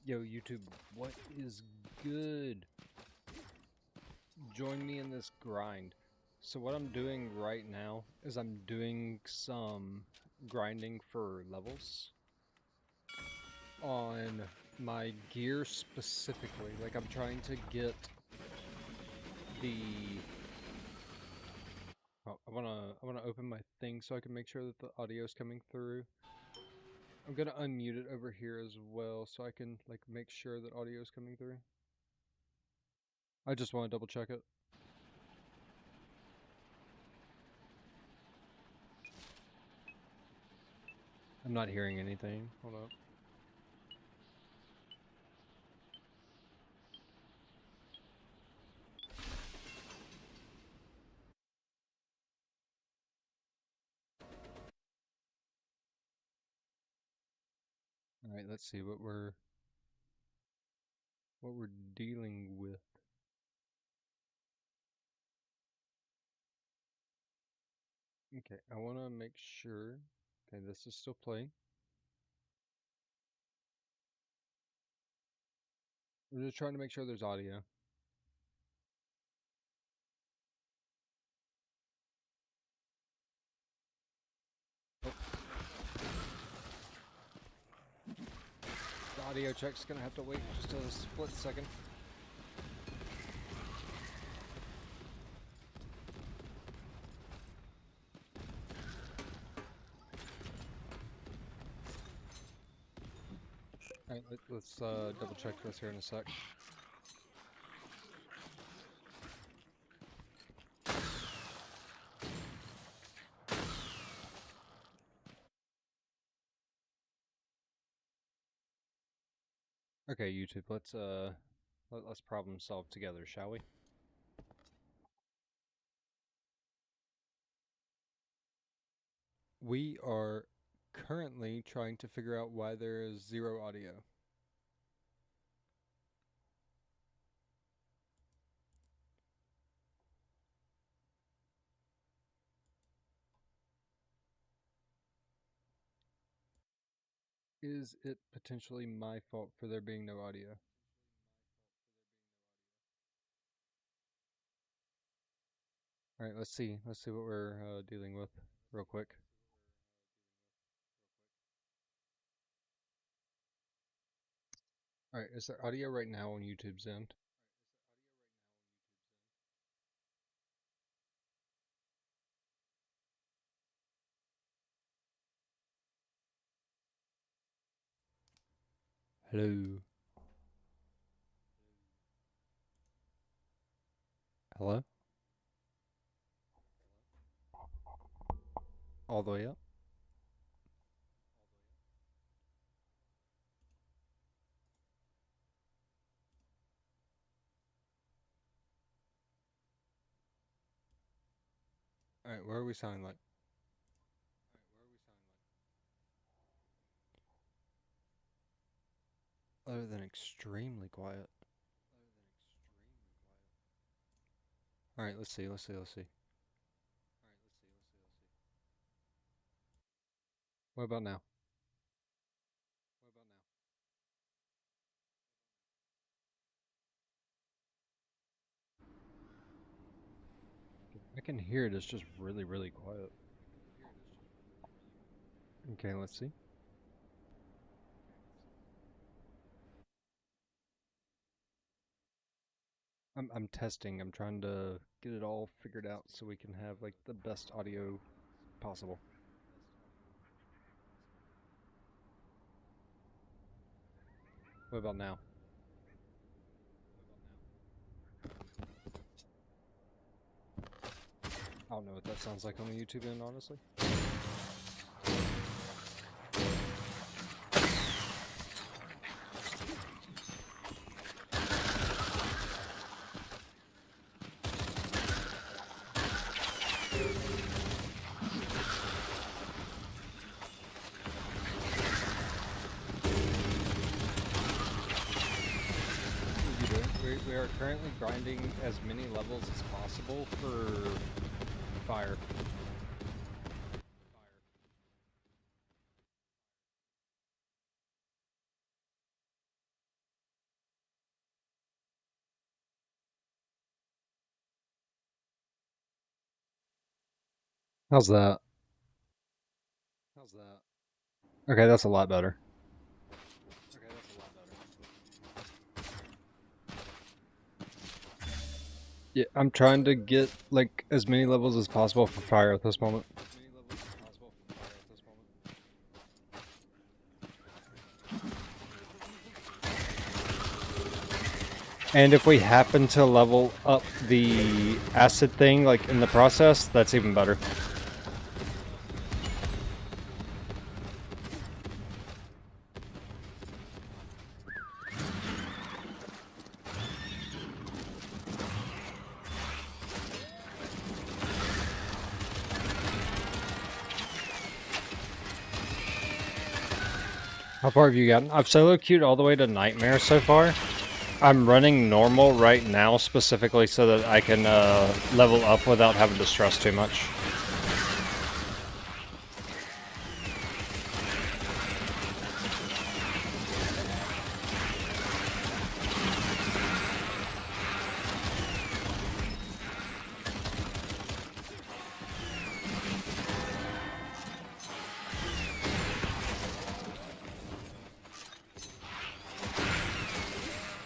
Yo, YouTube, what is good? Join me in this grind. So what I'm doing right now is I'm doing some grinding for levels on my gear specifically. Like I'm trying to get the I wanna open my thing so I can make sure that the audio is coming through. I'm gonna unmute it over here as well so I can like make sure that audio is coming through. I just want to double check it. I'm not hearing anything. Hold up. All right, let's see what we're dealing with. Okay, I want to make sure. Okay, this is still playing. We're just trying to make sure there's audio. Oh. The audio check's gonna have to wait just a split second. All right, let's double check this here in a sec. Okay, YouTube, let's problem solve together, shall we? We are currently trying to figure out why there is zero audio. Is it potentially my fault for there being no audio? All right, let's see what we're dealing with real quick. All right, is there audio right now on YouTube's end? Hello? Hello? All the way up? All right, where are we sounding like? Other than extremely quiet. All right, let's see. What about now? I can hear it, it's just really, really quiet. Okay, let's see. I'm testing. I'm trying to get it all figured out so we can have like the best audio possible. What about now? I don't know what that sounds like on the YouTube end, honestly. We are currently grinding as many levels as possible for fire. How's that? Okay, that's a lot better. Yeah, I'm trying to get like as many levels as possible for fire at this moment. And if we happen to level up the acid thing like in the process, that's even better. How far have you gotten? I've solo queued all the way to Nightmare so far. I'm running normal right now specifically so that I can level up without having to stress too much.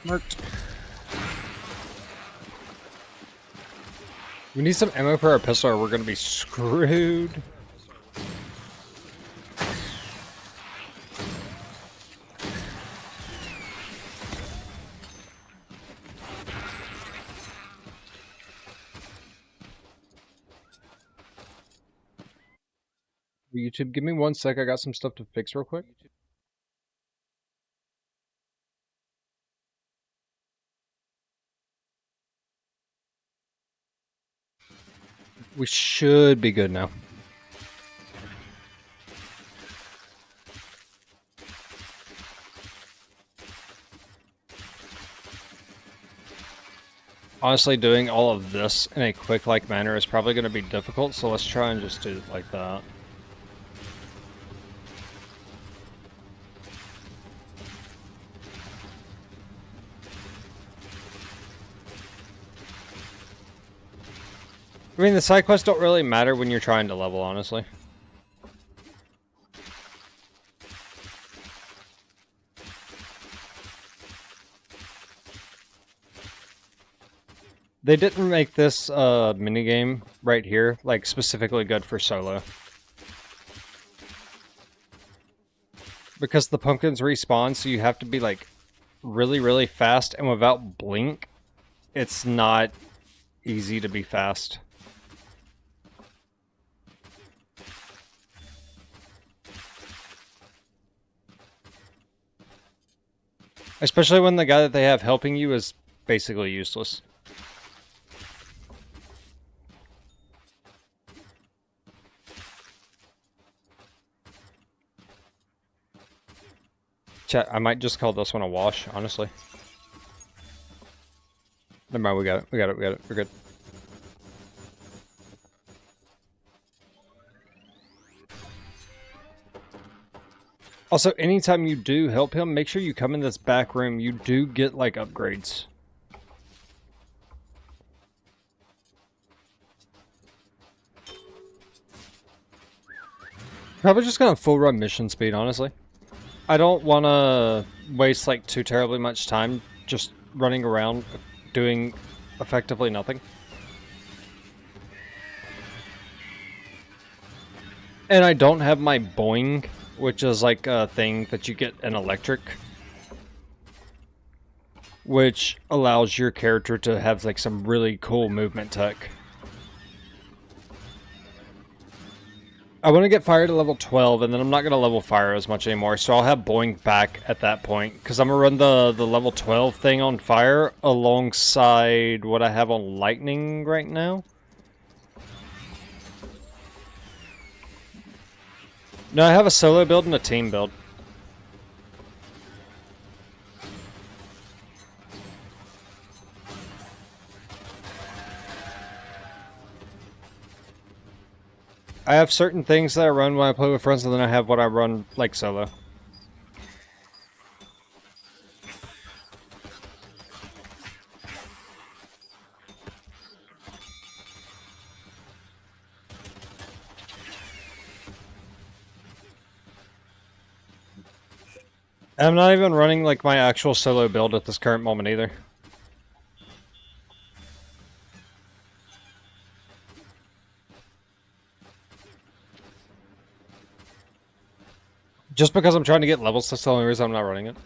Marked. We need some ammo for our pistol or we're gonna be screwed. YouTube, give me 1 sec. I got some stuff to fix real quick. We should be good now. Honestly, doing all of this in a quick-like manner is probably going to be difficult, so let's try and just do it like that. I mean, the side quests don't really matter when you're trying to level, honestly. They didn't make this minigame right here, like, specifically good for solo. Because the pumpkins respawn, so you have to be, like, really, really fast, and without blink, it's not easy to be fast. Especially when the guy that they have helping you is basically useless. Chat, I might just call this one a wash, honestly. Never mind, we got it. We're good. Also, anytime you do help him, make sure you come in this back room. You do get, like, upgrades. Probably just gonna full run mission speed, honestly. I don't want to waste, like, too terribly much time just running around doing effectively nothing. And I don't have my boing, which is like a thing that you get in electric, which allows your character to have like some really cool movement tech. I want to get fire to level 12, and then I'm not going to level fire as much anymore, so I'll have boing back at that point, because I'm going to run the level 12 thing on fire alongside what I have on lightning right now. No, I have a solo build and a team build. I have certain things that I run when I play with friends, and then I have what I run like solo. I'm not even running like my actual solo build at this current moment either. Just because I'm trying to get levels, that's the only reason I'm not running it.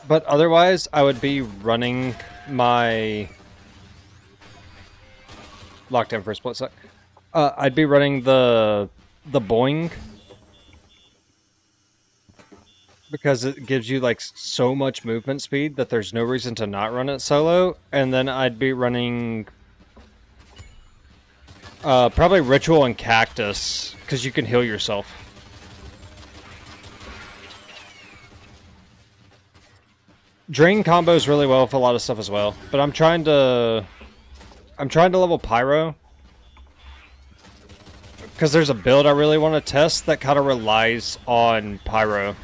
But otherwise, I would be running my... Locked in for a split sec. I'd be running the Boing. Because it gives you like so much movement speed that there's no reason to not run it solo. And then I'd be running... probably Ritual and Cactus, because you can heal yourself. Drain combos really well with a lot of stuff as well, but I'm trying to level Pyro, because there's a build I really want to test that kind of relies on Pyro.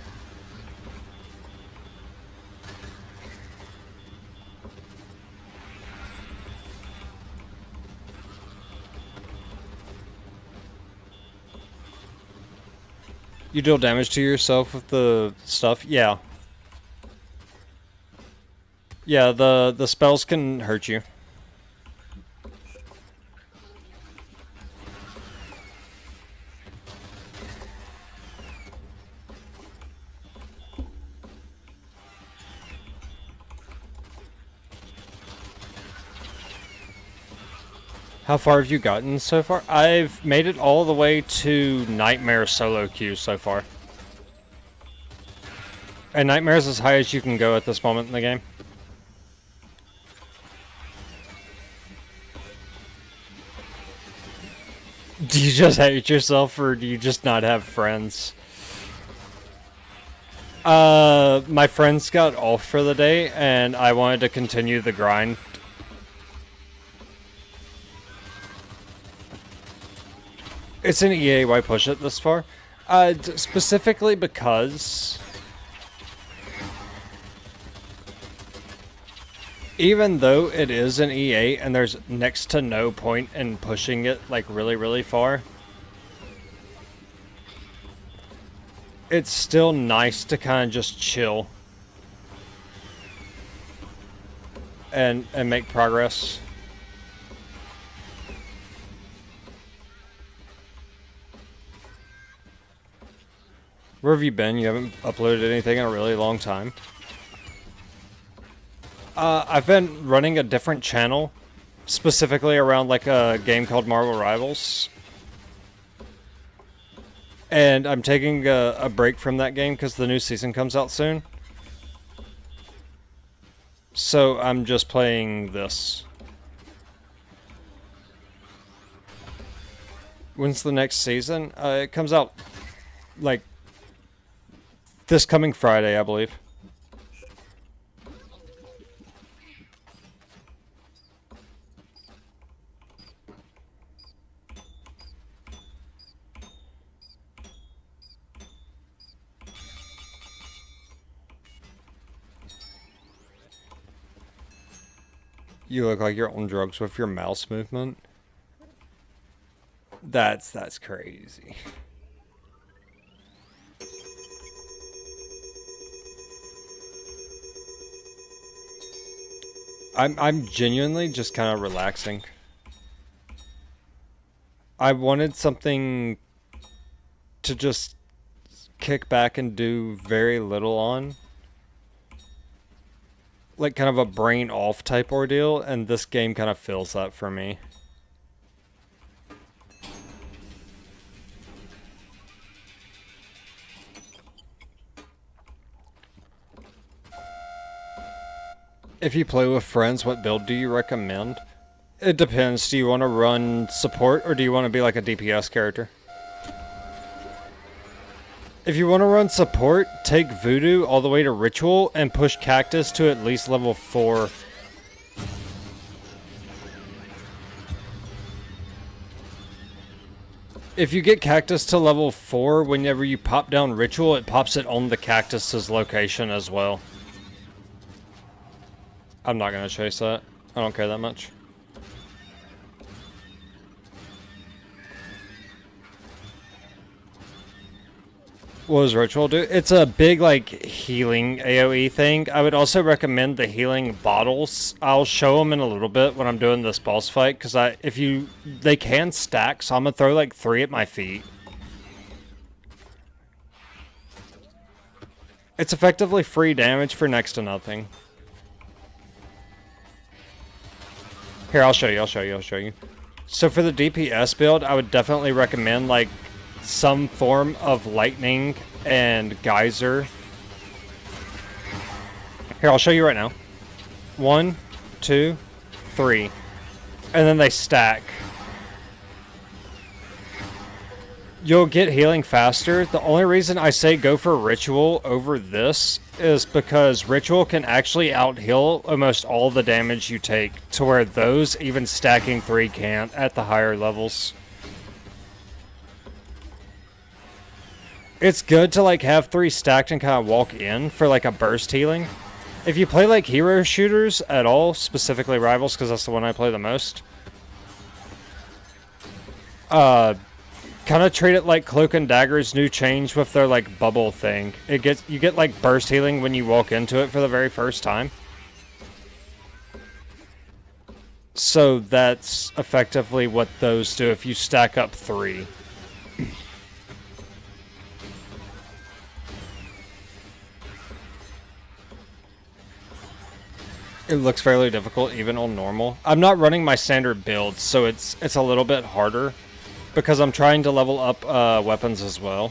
You deal damage to yourself with the stuff? Yeah. Yeah, the spells can hurt you. How far have you gotten so far? I've made it all the way to Nightmare solo queue so far. And Nightmare is as high as you can go at this moment in the game. Do you just hate yourself, or do you just not have friends? My friends got off for the day, and I wanted to continue the grind. It's an EA, why push it this far? Specifically because... even though it is an EA and there's next to no point in pushing it like really, really far, it's still nice to kind of just chill and make progress. Where have you been? You haven't uploaded anything in a really long time. I've been running a different channel, specifically around like a game called Marvel Rivals. And I'm taking a break from that game because the new season comes out soon. So I'm just playing this. When's the next season? It comes out like this coming Friday, I believe. You look like you're on drugs with your mouse movement. That's crazy. I'm genuinely just kind of relaxing. I wanted something to just kick back and do very little on. Like kind of a brain off type ordeal, and this game kind of fills that for me. If you play with friends, what build do you recommend? It depends. Do you want to run support, or do you want to be like a DPS character? If you want to run support, take Voodoo all the way to Ritual and push Cactus to at least level 4. If you get Cactus to level 4, whenever you pop down Ritual, it pops it on the Cactus's location as well. I'm not going to chase that. I don't care that much. What does Ritual do? It's a big, like, healing AoE thing. I would also recommend the healing bottles. I'll show them in a little bit when I'm doing this boss fight, because they can stack, so I'm going to throw, like, 3 at my feet. It's effectively free damage for next to nothing. Here, I'll show you. So for the DPS build, I would definitely recommend, like, some form of lightning and geyser. Here, I'll show you right now. 1, 2, 3. And then they stack. You'll get healing faster. The only reason I say go for Ritual over this is because Ritual can actually out-heal almost all the damage you take, to where those, even stacking 3, can't at the higher levels. It's good to, like, have 3 stacked and kind of walk in for, like, a burst healing. If you play, like, hero shooters at all, specifically Rivals, because that's the one I play the most, kind of treat it like Cloak and Dagger's new change with their, like, bubble thing. You get, like, burst healing when you walk into it for the very first time. So that's effectively what those do if you stack up 3. It looks fairly difficult even on normal. I'm not running my standard build, so it's a little bit harder because I'm trying to level up weapons as well.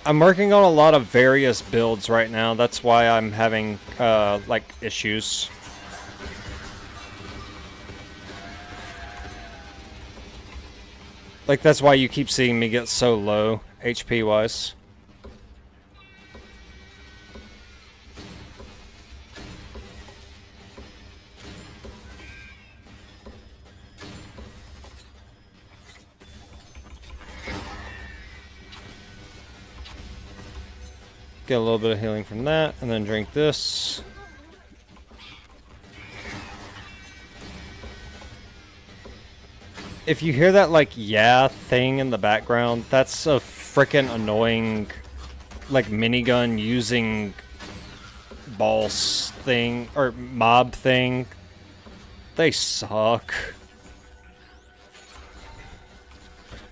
I'm working on a lot of various builds right now. That's why I'm having like issues. Like, that's why you keep seeing me get so low HP wise. Get a little bit of healing from that, and then drink this. If you hear that, like, yeah thing in the background, that's a frickin' annoying, like, minigun using boss thing, or mob thing. They suck.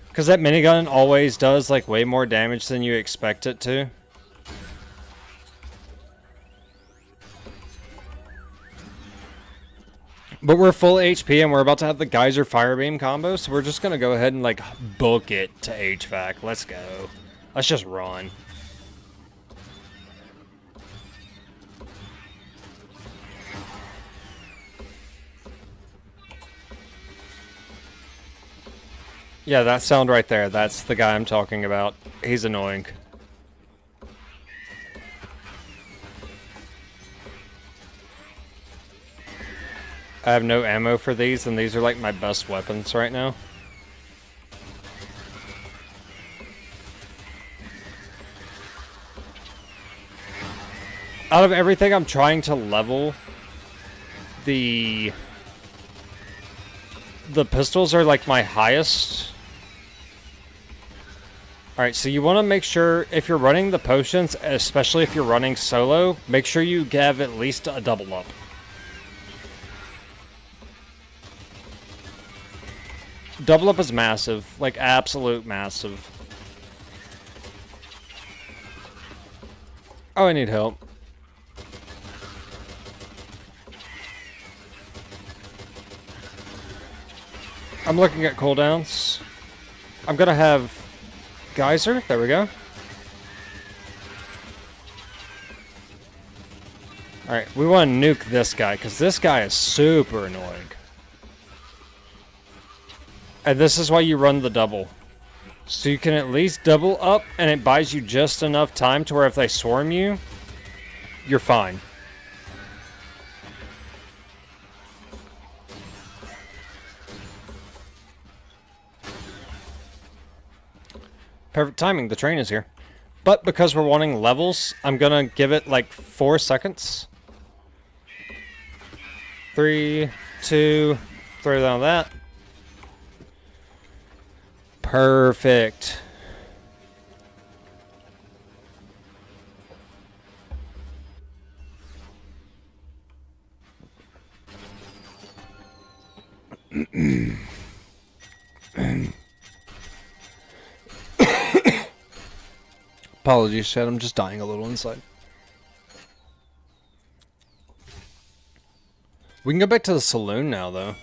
Because that minigun always does, like, way more damage than you expect it to. But we're full HP and we're about to have the Geyser Firebeam combo, so we're just going to go ahead and, like, book it to HVAC. Let's go. Let's just run. Yeah, that sound right there. That's the guy I'm talking about. He's annoying. I have no ammo for these, and these are like my best weapons right now. Out of everything, I'm trying to level. The pistols are like my highest. Alright, so you want to make sure, if you're running the potions, especially if you're running solo, make sure you have at least a double up. Double up is massive, like absolute massive. Oh, I need help. I'm looking at cooldowns. I'm gonna have Geyser, there we go. Alright, we want to nuke this guy, because this guy is super annoying. And this is why you run the double. So you can at least double up, and it buys you just enough time to where if they swarm you, you're fine. Perfect timing, the train is here. But because we're wanting levels, I'm gonna give it like 4 seconds. 3, 2, throw down that. Perfect. Apologies, Chad. I'm just dying a little inside. We can go back to the saloon now, though.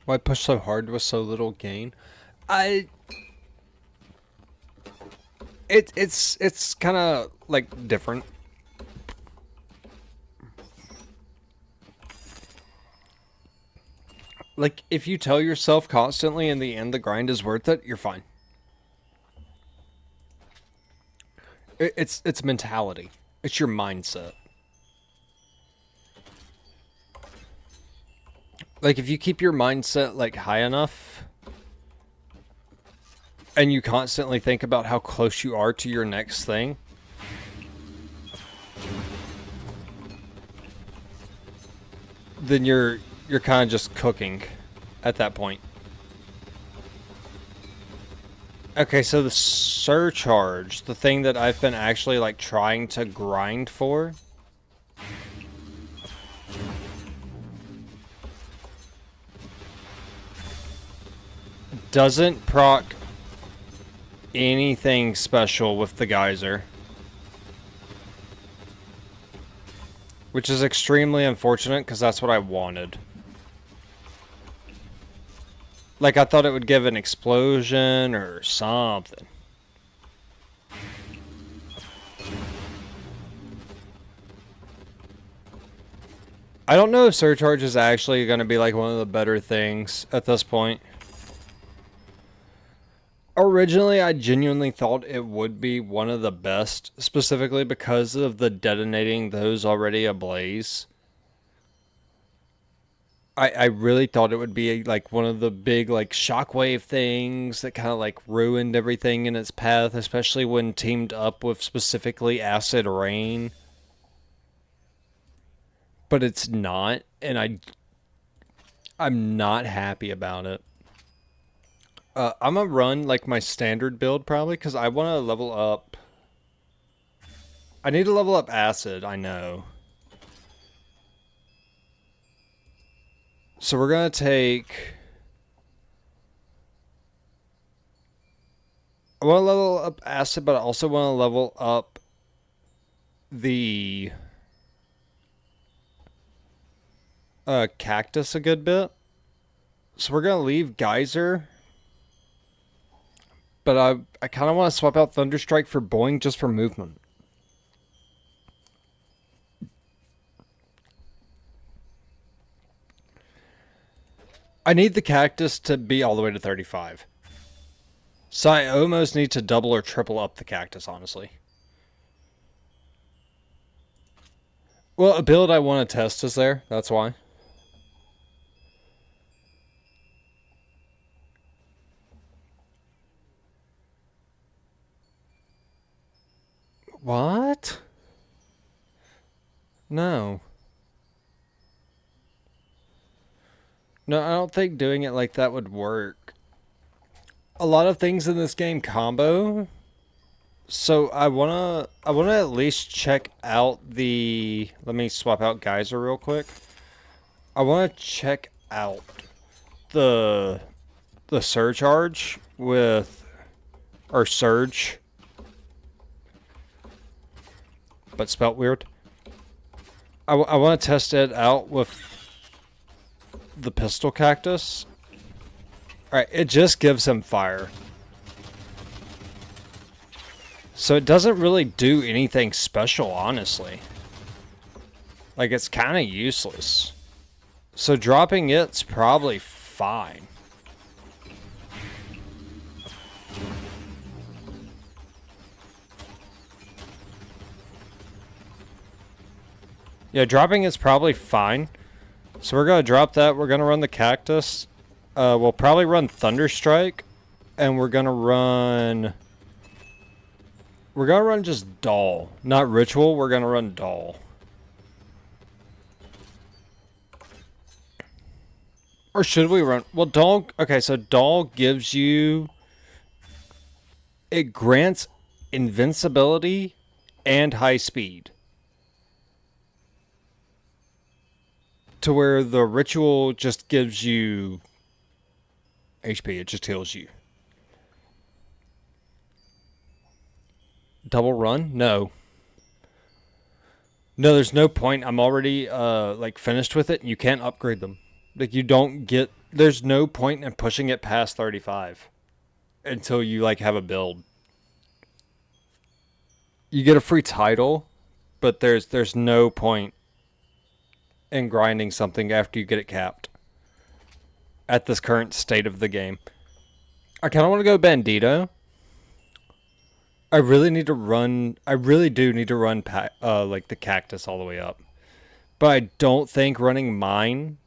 Why push so hard with so little gain? It's kind of like different. Like if you tell yourself constantly in the end the grind is worth it, you're fine. It's mentality. It's your mindset. Like if you keep your mindset like high enough and you constantly think about how close you are to your next thing, then you're kind of just cooking at that point. Okay, so the surcharge, the thing that I've been actually like trying to grind for, doesn't proc anything special with the geyser. Which is extremely unfortunate because that's what I wanted. Like I thought it would give an explosion or something. I don't know if surcharge is actually going to be like one of the better things at this point. Originally, I genuinely thought it would be one of the best, specifically because of the detonating those already ablaze. I really thought it would be like one of the big like shockwave things that kind of like ruined everything in its path, especially when teamed up with specifically acid rain. But it's not, and I'm not happy about it. I'm gonna run like my standard build probably because I want to level up. I need to level up acid, I know. So we're gonna take. I want to level up acid, but I also want to level up the cactus a good bit. So we're gonna leave geyser. But I kind of want to swap out Thunderstrike for Boing just for movement. I need the cactus to be all the way to 35. So I almost need to double or triple up the cactus, honestly. Well, a build I want to test is there. That's why. What? No. No, I don't think doing it like that would work. A lot of things in this game combo. So I wanna at least check out the. Let me swap out geyser real quick. I wanna check out the surcharge with, or surge, but spelt weird. I want to test it out with the pistol cactus. Alright, it just gives him fire. So it doesn't really do anything special, honestly. Like, it's kind of useless. So dropping it's probably fine. Yeah, dropping is probably fine. So we're going to drop that. We're going to run the cactus. We'll probably run Thunderstrike. and we're gonna run just Doll, not Ritual. We're gonna run Doll. Or should we run... Well, Doll... Okay, so Doll gives you... It grants invincibility and high speed. To where the Ritual just gives you HP. It just heals you. Double run? No. No, there's no point. I'm already like finished with it. You can't upgrade them. Like you don't get... There's no point in pushing it past 35 until you like have a build. You get a free title, but there's no point in grinding something after you get it capped. At this current state of the game. I kind of want to go Bandito. I really need to run... I really do need to run like the cactus all the way up. But I don't think running mine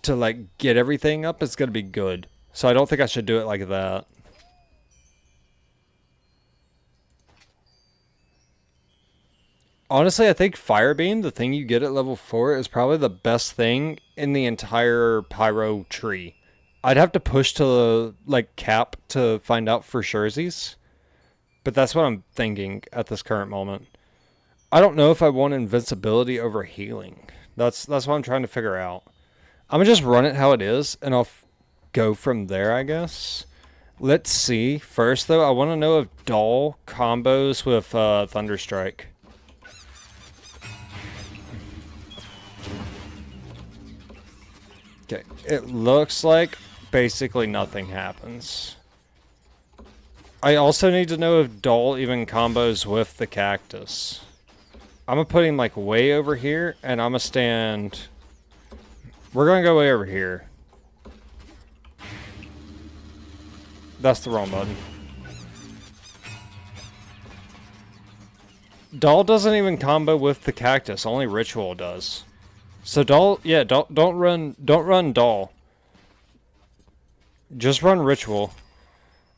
to like get everything up is going to be good. So I don't think I should do it like that. Honestly, I think Fire Beam, the thing you get at level 4, is probably the best thing in the entire Pyro tree. I'd have to push to like cap to find out for surezies. But that's what I'm thinking at this current moment. I don't know if I want invincibility over healing. That's what I'm trying to figure out. I'm going to just run it how it is, and I'll go from there, I guess. Let's see. First, though, I want to know if Doll combos with Thunderstrike. Okay, it looks like basically nothing happens. I also need to know if Doll even combos with the cactus. I'm going to put him like way over here, and I'm going to stand... We're going to go way over here. That's the wrong button. Doll doesn't even combo with the cactus, only Ritual does. So Doll, yeah, don't run Doll. Just run Ritual.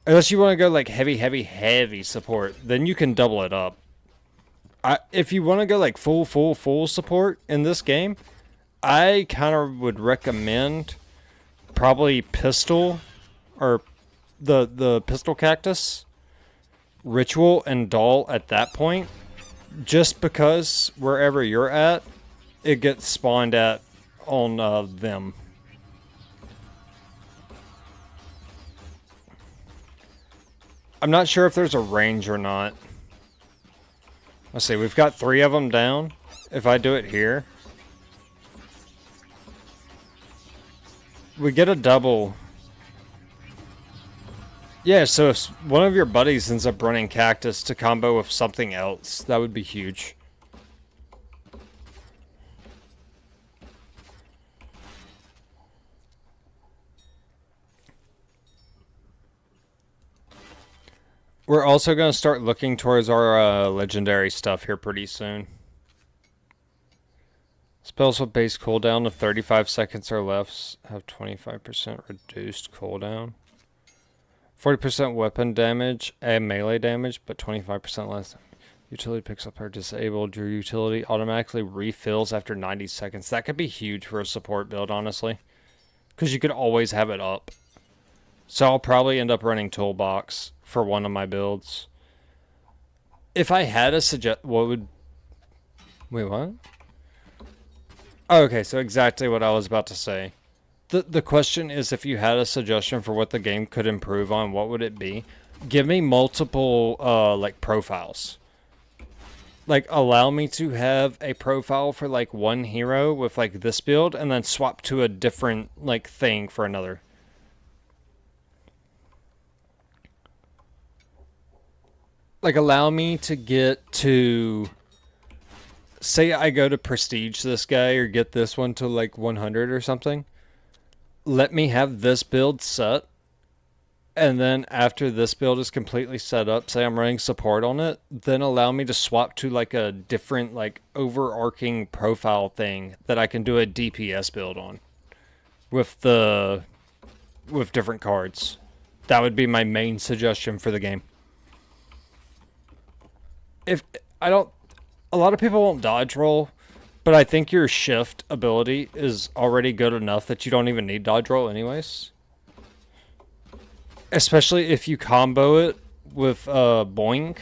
Unless you want to go like heavy support, then you can double it up. If you want to go like full support in this game, I kind of would recommend probably Pistol or the Pistol Cactus, Ritual, and Doll at that point. Just because wherever you're at, it gets spawned at on them. I'm not sure if there's a range or not. Let's see, we've got 3 of them down. If I do it here, we get a double. Yeah, so if one of your buddies ends up running Cactus to combo with something else, that would be huge. We're also going to start looking towards our legendary stuff here pretty soon. Spells with base cooldown of 35 seconds or less have 25% reduced cooldown. 40% weapon damage and melee damage, but 25% less. Utility picks up or disabled. Your utility automatically refills after 90 seconds. That could be huge for a support build, honestly. Because you could always have it up. So I'll probably end up running Toolbox for one of my builds. If I had a what would... Wait, what? Oh, okay, so exactly what I was about to say. The question is, if you had a suggestion for what the game could improve on, what would it be? Give me multiple, like, profiles. Like, allow me to have a profile for, like, one hero with, like, this build, and then swap to a different, like, thing for another. Like, allow me to get to... Say I go to Prestige this guy, or get this one to, like, 100 or something. Let me have this build set. And then after this build is completely set up, say I'm running support on it, then allow me to swap to, like, a different, like, overarching profile thing that I can do a DPS build on. With different cards. That would be my main suggestion for the game. If I don't, a lot of people won't dodge roll, but I think your shift ability is already good enough that you don't even need dodge roll anyways. Especially if you combo it with Boing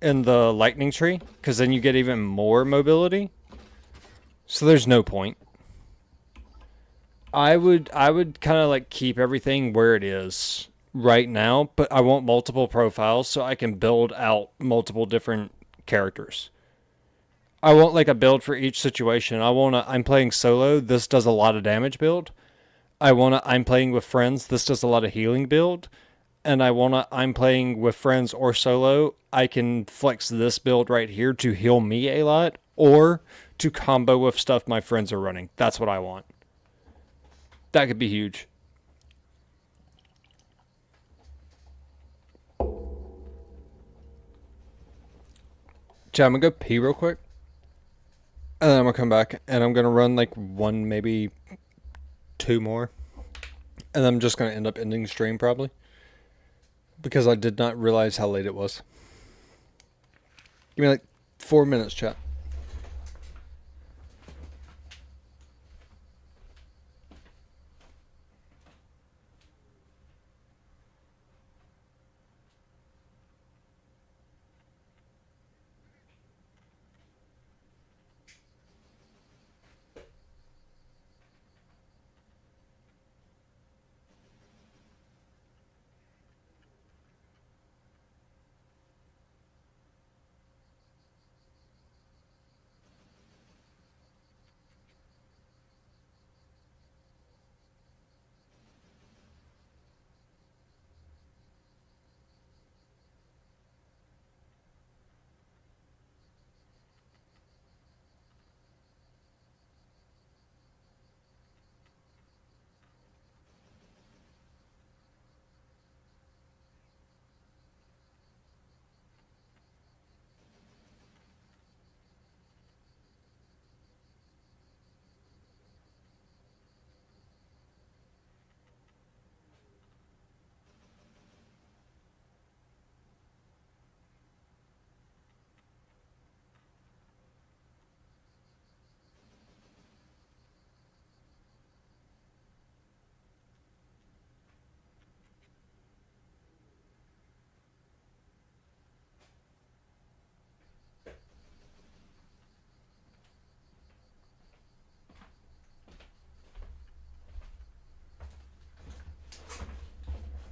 in the lightning tree, because then you get even more mobility. So there's no point. I would kind of like keep everything where it is right now, but I want multiple profiles so I can build out multiple different characters. I want like a build for each situation. I'm playing solo, this does a lot of damage build. I'm playing with friends, this does a lot of healing build. And I'm playing with friends or solo, I can flex this build right here to heal me a lot, or to combo with stuff my friends are running. That's what I want. That could be huge. Chat, I'm gonna go pee real quick. And then I'm gonna come back and I'm gonna run like one, maybe two more. And I'm just gonna end up ending stream probably. Because I did not realize how late it was. Give me like 4 minutes, chat.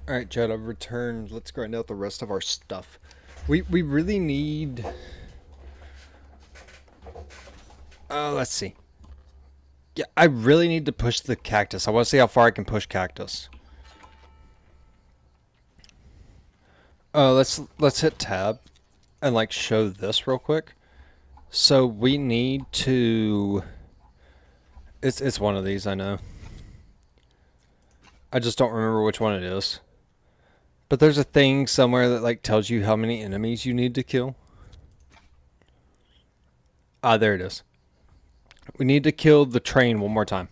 Alright, chat, I've returned. Let's grind out the rest of our stuff. We really need... let's see. Yeah, I really need to push the cactus. I want to see how far I can push cactus. Let's hit tab and like show this real quick. So we need to... It's one of these, I know. I just don't remember which one it is. But there's a thing somewhere that like tells you how many enemies you need to kill. Ah, there it is. We need to kill the train one more time.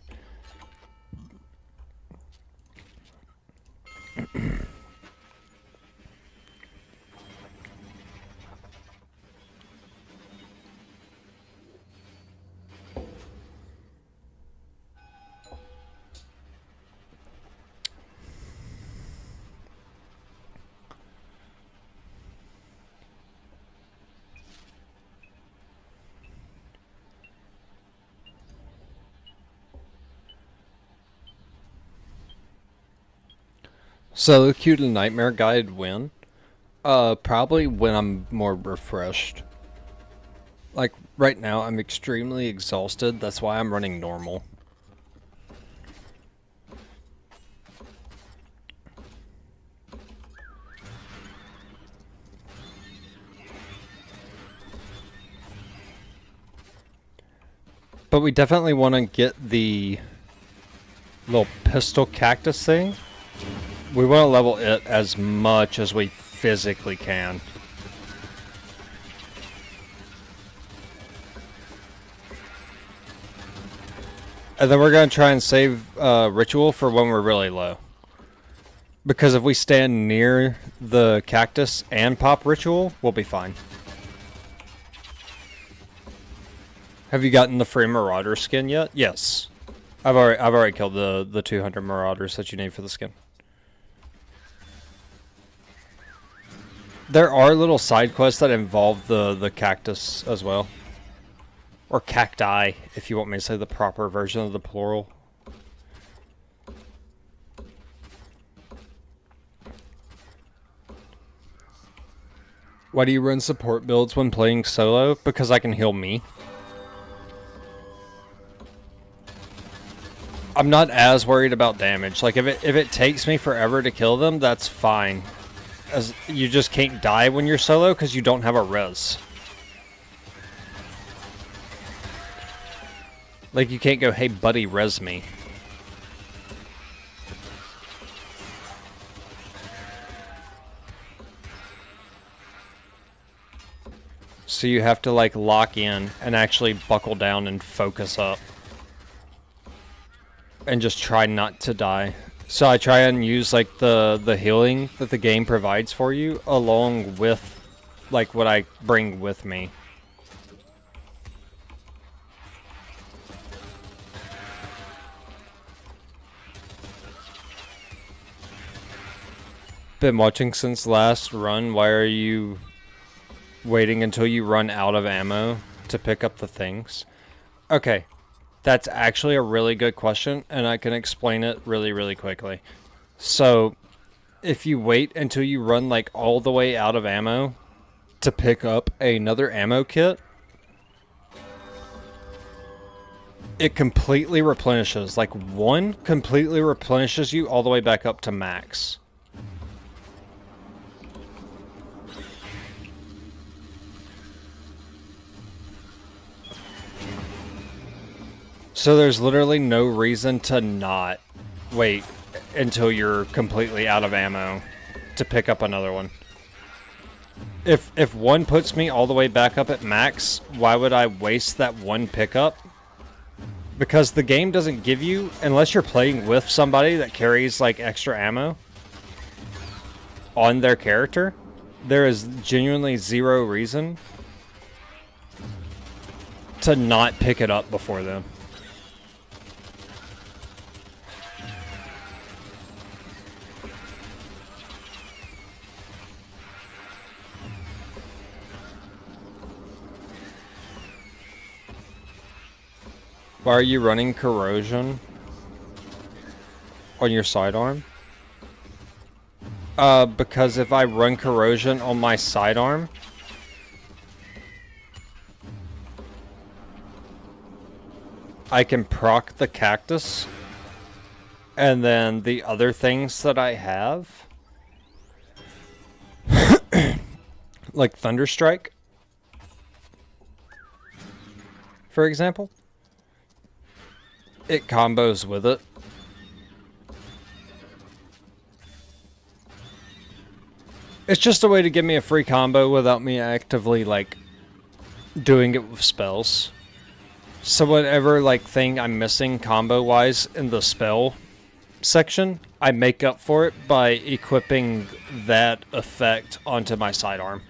So, cute and nightmare guide when? Probably when I'm more refreshed. Like, right now I'm extremely exhausted, that's why I'm running normal. But we definitely want to get the little pistol cactus thing. We want to level it as much as we physically can. And then we're going to try and save Ritual for when we're really low. Because if we stand near the cactus and pop ritual, we'll be fine. Have you gotten the free Marauder skin yet? Yes. I've already killed the 200 Marauders that you need for the skin. There are little side quests that involve the cactus as well. Or cacti, if you want me to say the proper version of the plural. Why do you run support builds when playing solo? Because I can heal me. I'm not as worried about damage. Like, if it takes me forever to kill them, that's fine. As you just can't die when you're solo because you don't have a res. Like, you can't go, hey buddy, res me. So you have to, like, lock in and actually buckle down and focus up. And just try not to die. So I try and use, like, the healing that the game provides for you along with, like, what I bring with me. Been watching since last run. Why are you waiting until you run out of ammo to pick up the things? Okay, that's actually a really good question, and I can explain it really, really quickly. So, if you wait until you run like all the way out of ammo to pick up another ammo kit, it completely replenishes. Like, one completely replenishes you all the way back up to max. So there's literally no reason to not wait until you're completely out of ammo to pick up another one. If one puts me all the way back up at max, why would I waste that one pickup? Because the game doesn't give you, unless you're playing with somebody that carries like extra ammo on their character, there is genuinely zero reason to not pick it up before them. Why are you running corrosion on your sidearm? Because if I run corrosion on my sidearm, I can proc the cactus, and then the other things that I have, like Thunderstrike, for example, it combos with it. It's just a way to give me a free combo without me actively, like, doing it with spells. So whatever, like, thing I'm missing combo-wise in the spell section, I make up for it by equipping that effect onto my sidearm.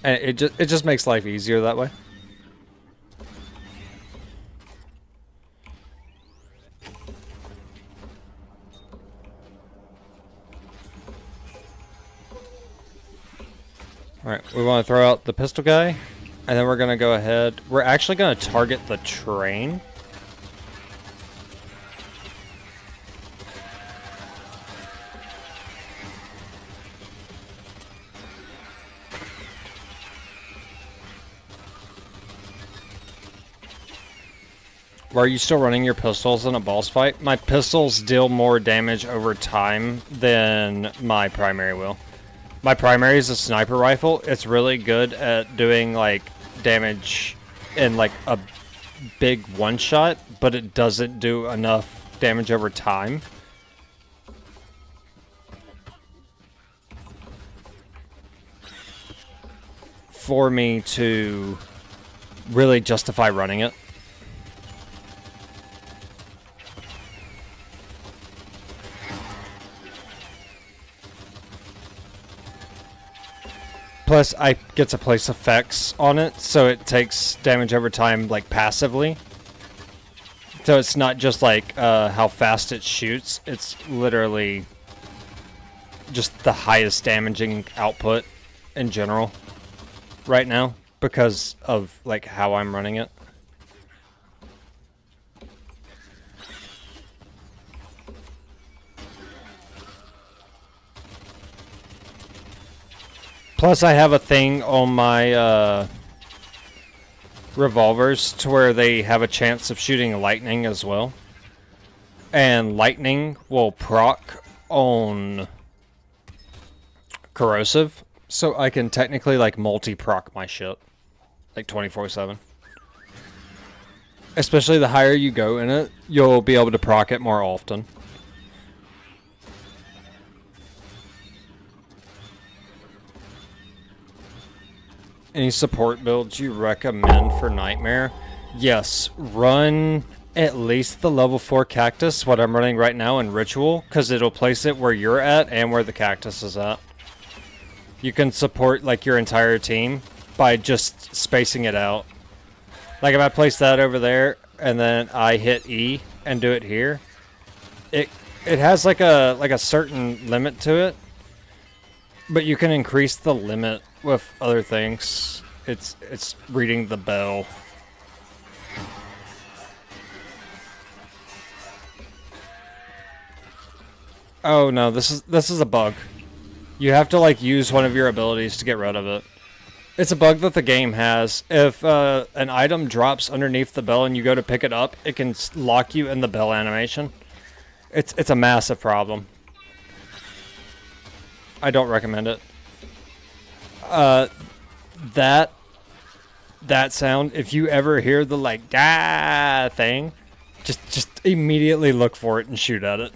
And it just makes life easier that way. Alright, we want to throw out the pistol guy, and then we're going to go ahead. We're actually going to target the train. Are you still running your pistols in a boss fight? My pistols deal more damage over time than my primary will. My primary is a sniper rifle. It's really good at doing, like, damage in, like, a big one-shot, but it doesn't do enough damage over time. for me to really justify running it. Plus, I get to place effects on it, so it takes damage over time, like, passively. So it's not just, like, how fast it shoots. It's literally just the highest damaging output in general right now because of, like, how I'm running it. Plus, I have a thing on my revolvers to where they have a chance of shooting lightning as well. And lightning will proc on corrosive, so I can technically, like, multi-proc my shit. Like, 24/7. Especially the higher you go in it, you'll be able to proc it more often. Any support builds you recommend for Nightmare? Yes, run at least the level 4 Cactus, what I'm running right now in Ritual, because it'll place it where you're at and where the Cactus is at. You can support, like, your entire team by just spacing it out. Like, if I place that over there, and then I hit E and do it here, it has, like a certain limit to it, but you can increase the limit with other things. It's reading the bell. Oh no, this is a bug. You have to, like, use one of your abilities to get rid of it. It's a bug that the game has. If an item drops underneath the bell and you go to pick it up, it can lock you in the bell animation. It's a massive problem. I don't recommend it. That sound, if you ever hear the, like, "da" thing, just immediately look for it and shoot at it.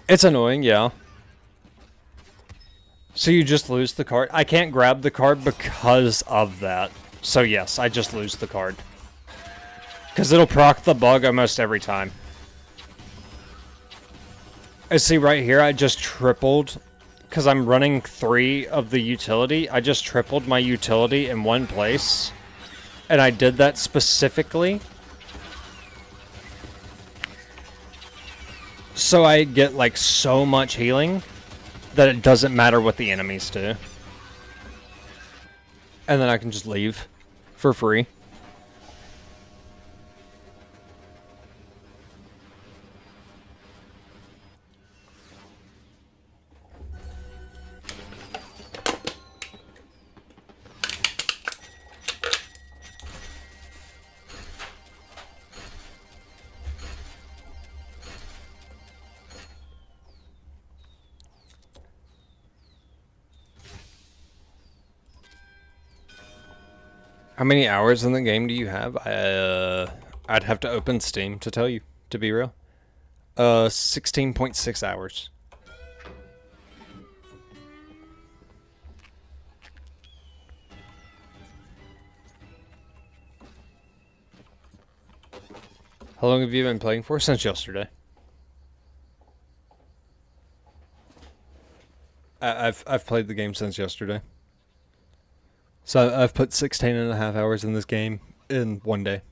It's annoying, yeah. So you just lose the card? I can't grab the card because of that. So yes, I just lose the card. Because it'll proc the bug almost every time. I see right here, I just tripled, because I'm running 3 of the utility, I just tripled my utility in one place. And I did that specifically so I get, like, so much healing that it doesn't matter what the enemies do. And then I can just leave for free. How many hours in the game do you have? I'd have to open Steam to tell you, to be real. 16.6 hours. How long have you been playing for? Since yesterday. I've played the game since yesterday. So I've put 16.5 hours in this game in one day.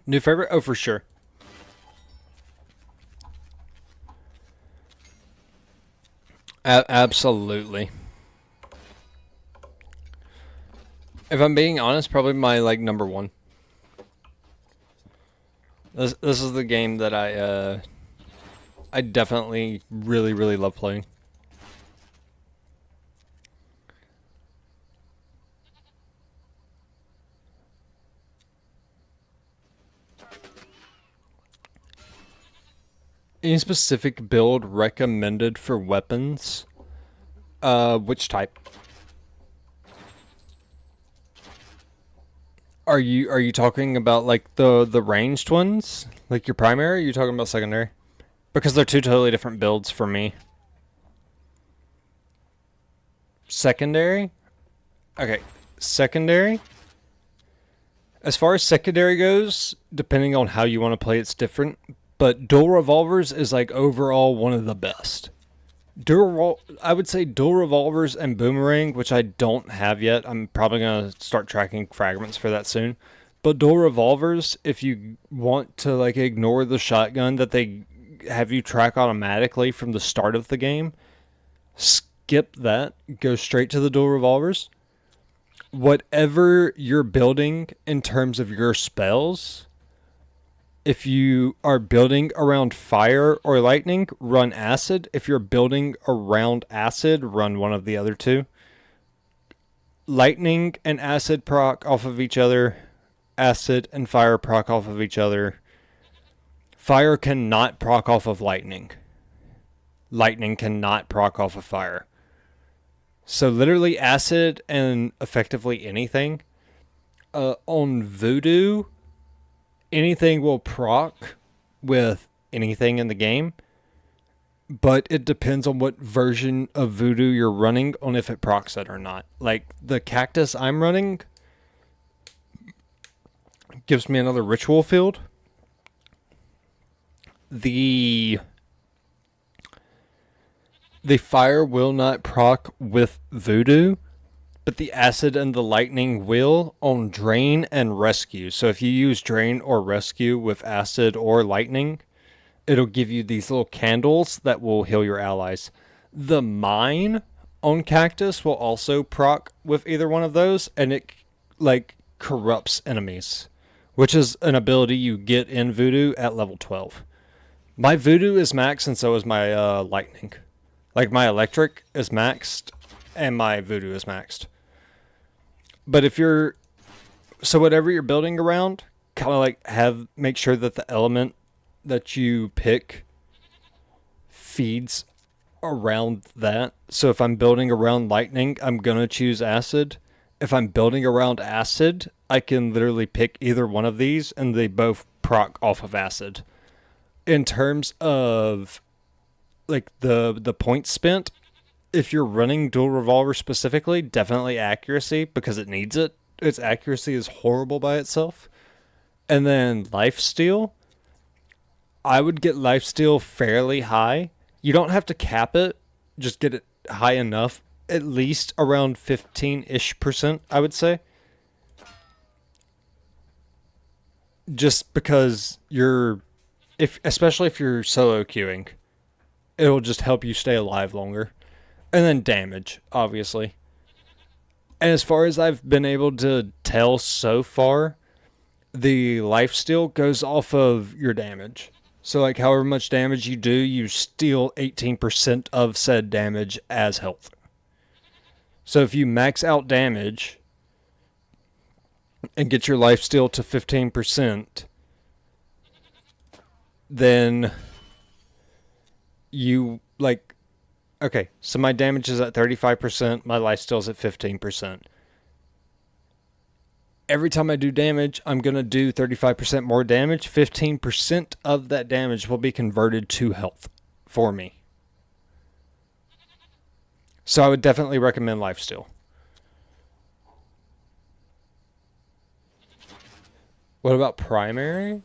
New favorite? Oh, for sure. Absolutely. If I'm being honest, probably my, like, number one. This is the game that I definitely really love playing. Any specific build recommended for weapons? Which type? Are you talking about like the ranged ones? Like your primary? Or are you talking about secondary? Because they're two totally different builds for me. Secondary? Okay. Secondary? As far as secondary goes, depending on how you want to play, it's different. But dual revolvers is like overall one of the best. I would say dual revolvers and boomerang, which I don't have yet. I'm probably gonna start tracking fragments for that soon. But dual revolvers, if you want to like ignore the shotgun that they have you track automatically from the start of the game, skip that. Go straight to the dual revolvers. Whatever you're building in terms of your spells, if you are building around fire or lightning, run acid. If you're building around acid, run one of the other two. Lightning and acid proc off of each other. Acid and fire proc off of each other. Fire cannot proc off of lightning. Lightning cannot proc off of fire. So literally acid and effectively anything. On voodoo, anything will proc with anything in the game, but it depends on what version of voodoo you're running on if it procs it or not. Like the cactus I'm running gives me another ritual field. The fire will not proc with voodoo, but the acid and the lightning will on drain and rescue. So if you use drain or rescue with acid or lightning, it'll give you these little candles that will heal your allies. The mine on cactus will also proc with either one of those, and it like corrupts enemies, which is an ability you get in voodoo at level 12. My voodoo is maxed, and so is my lightning. Like my electric is maxed, and my voodoo is maxed. But if you're, so whatever you're building around, kind of like make sure that the element that you pick feeds around that. So if I'm building around lightning, I'm going to choose acid. If I'm building around acid, I can literally pick either one of these and they both proc off of acid. In terms of like the points spent, if you're running dual revolver specifically, definitely accuracy because it needs it. Its accuracy is horrible by itself. And then lifesteal, I would get lifesteal fairly high. You don't have to cap it, just get it high enough, at least around 15-ish%, I would say. Just because especially if you're solo queuing, it'll just help you stay alive longer. And then damage, obviously. And as far as I've been able to tell so far, the lifesteal goes off of your damage. So like however much damage you do, you steal 18% of said damage as health. So if you max out damage and get your lifesteal to 15%, then you like, okay, so my damage is at 35%, my lifesteal is at 15%. Every time I do damage, I'm going to do 35% more damage. 15% of that damage will be converted to health for me. So I would definitely recommend lifesteal. What about primary?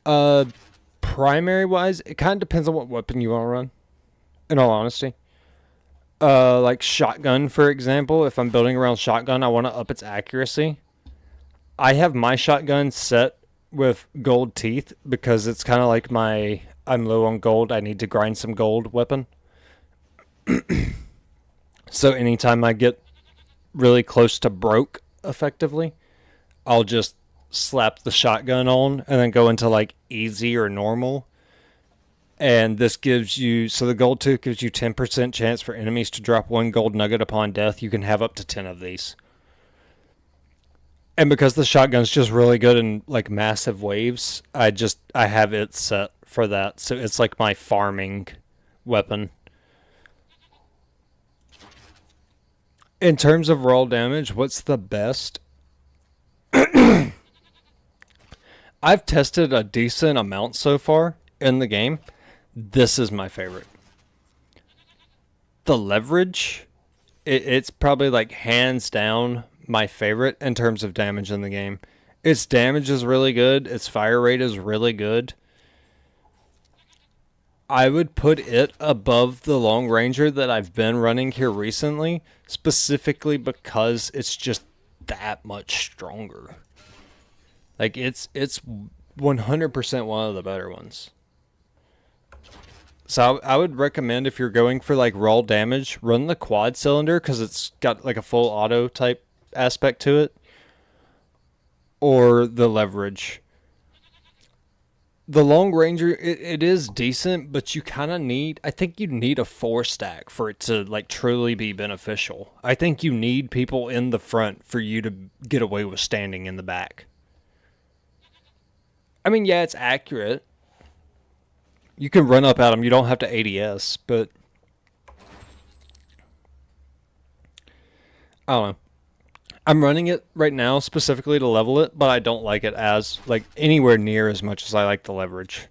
Primary wise, it kind of depends on what weapon you want to run, in all honesty. Like shotgun, for example. If I'm building around shotgun, I want to up its accuracy. I have my shotgun set with gold teeth because it's kind of like I'm low on gold, I need to grind some gold weapon. So anytime I get really close to broke, effectively, I'll just slap the shotgun on and then go into like easy or normal. And this gives you, so the gold tooth gives you 10% chance for enemies to drop 1 gold nugget upon death. You can have up to 10 of these. And because the shotgun's just really good in like massive waves, I have it set for that. So it's like my farming weapon. In terms of raw damage, what's the best? I've tested a decent amount so far in the game. This is my favorite. The leverage, it's probably like hands down my favorite in terms of damage in the game. Its damage is really good. Its fire rate is really good. I would put it above the Long Ranger that I've been running here recently, specifically because it's just that much stronger. Like it's 100% one of the better ones. So I would recommend, if you're going for like raw damage, run the quad cylinder because it's got like a full auto type aspect to it, or the leverage. The Long Ranger, it is decent, but you kind of need, I think you need a 4-stack for it to like truly be beneficial. I think you need people in the front for you to get away with standing in the back. I mean, yeah, it's accurate. You can run up at them. You don't have to ADS, but I don't know. I'm running it right now specifically to level it, but I don't like it as like anywhere near as much as I like the leverage.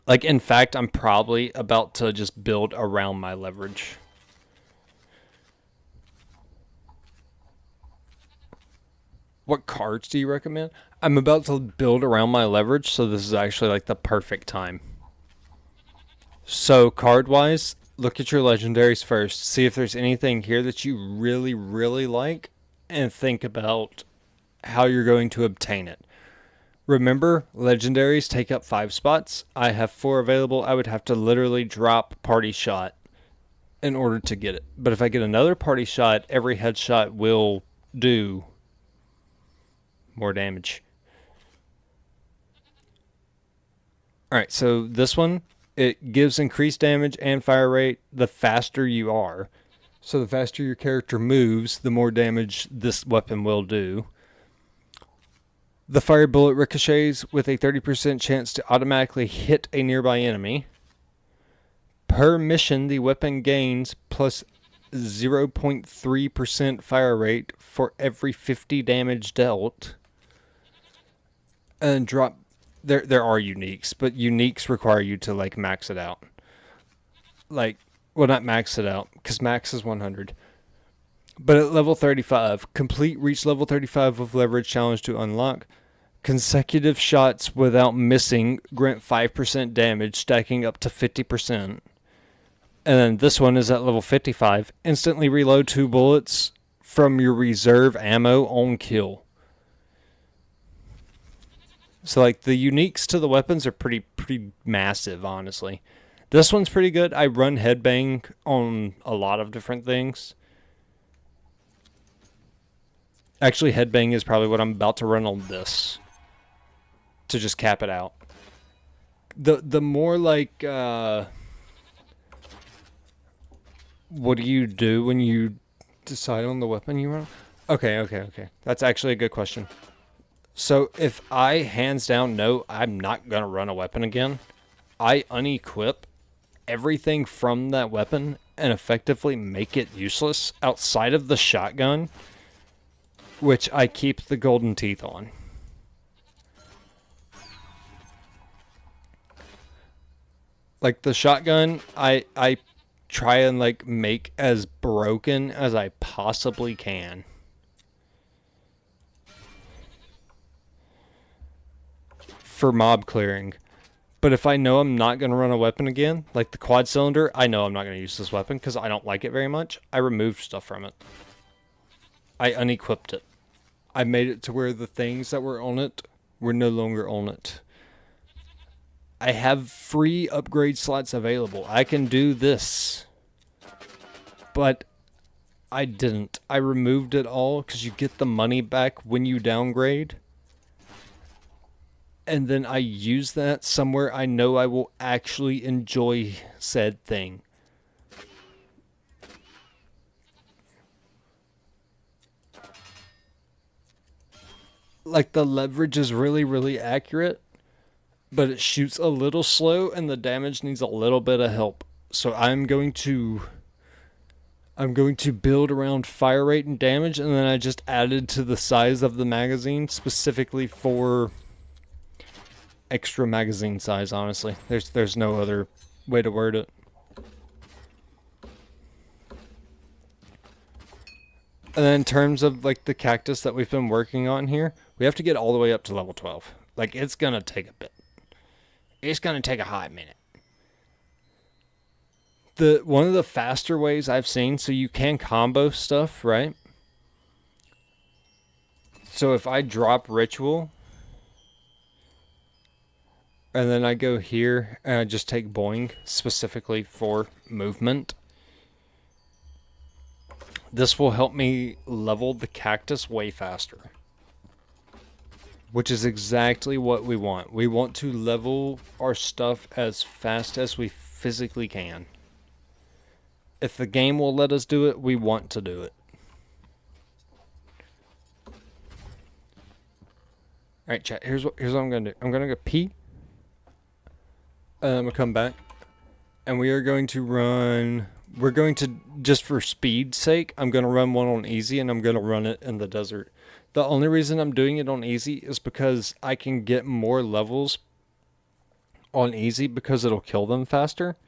Like, in fact, I'm probably about to just build around my leverage. What cards do you recommend? I'm about to build around my leverage, so this is actually like the perfect time. So card-wise, look at your legendaries first. See if there's anything here that you really, really like, and think about how you're going to obtain it. Remember, legendaries take up 5 spots. I have 4 available. I would have to literally drop party shot in order to get it. But if I get another party shot, every headshot will do more damage. Alright, so this one, it gives increased damage and fire rate the faster you are. So the faster your character moves, the more damage this weapon will do. The fire bullet ricochets with a 30% chance to automatically hit a nearby enemy. Per mission, the weapon gains plus 0.3% fire rate for every 50 damage dealt. And drop... There are uniques, but uniques require you to like max it out. Like, well, not max it out, because max is 100. But at level 35, complete reach level 35 of leverage challenge to unlock. Consecutive shots without missing grant 5% damage, stacking up to 50%. And then this one is at level 55. Instantly reload 2 bullets from your reserve ammo on kill. So like the uniques to the weapons are pretty massive, honestly. This one's pretty good. I run headbang on a lot of different things. Actually, headbang is probably what I'm about to run on this, to just cap it out. The more like what do you do when you decide on the weapon you run? Okay. That's actually a good question. So if I hands down know I'm not going to run a weapon again, I unequip everything from that weapon and effectively make it useless outside of the shotgun, which I keep the golden teeth on. Like the shotgun, I try and like make as broken as I possibly can. For mob clearing. But if I know I'm not going to run a weapon again, like the quad cylinder, I know I'm not going to use this weapon because I don't like it very much. I removed stuff from it. I unequipped it. I made it to where the things that were on it were no longer on it. I have free upgrade slots available. I can do this. But I didn't. I removed it all because you get the money back when you downgrade. And then I use that somewhere I know I will actually enjoy said thing. Like the leverage is really accurate, but it shoots a little slow and the damage needs a little bit of help. So I'm going to I'm going to build around fire rate and damage, and then I just added to the size of the magazine specifically for extra magazine size, honestly. There's no other way to word it. And then in terms of like the cactus that we've been working on here, we have to get all the way up to level 12. Like, it's gonna take a bit. It's gonna take a hot minute. One of the faster ways I've seen, so you can combo stuff, right? So if I drop ritual and then I go here and I just take boing specifically for movement, this will help me level the cactus way faster. Which is exactly what we want. We want to level our stuff as fast as we physically can. If the game will let us do it, we want to do it. Alright, chat, here's what I'm gonna do. I'm gonna go pee. And I'm gonna come back. And we are going to run... We're going to, just for speed's sake, I'm gonna run one on easy and I'm gonna run it in the desert. The only reason I'm doing it on easy is because I can get more levels on easy because it'll kill them faster.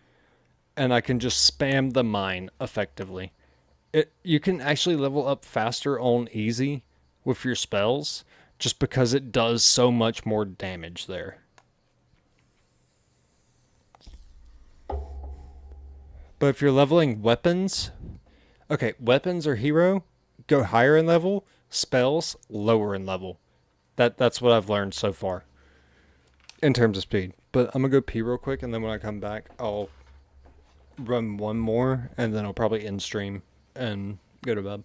And I can just spam the mine effectively. You can actually level up faster on easy with your spells just because it does so much more damage there. But if you're leveling weapons, okay, weapons or hero go higher in level, spells lower in level. That's what I've learned so far in terms of speed. But I'm gonna go pee real quick, and then when I come back, I'll run one more, and then I'll probably end stream and go to bed.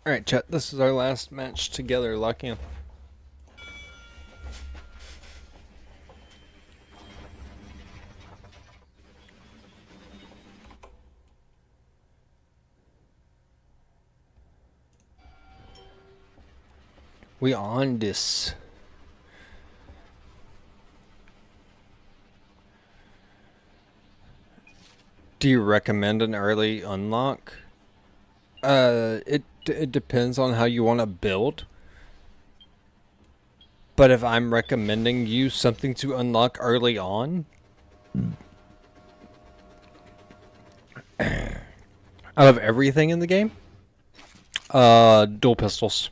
Alright, chat, this is our last match together. Lock in. We on this. Do you recommend an early unlock? It depends on how you want to build. But if I'm recommending you something to unlock early on, out of everything in the game, dual pistols.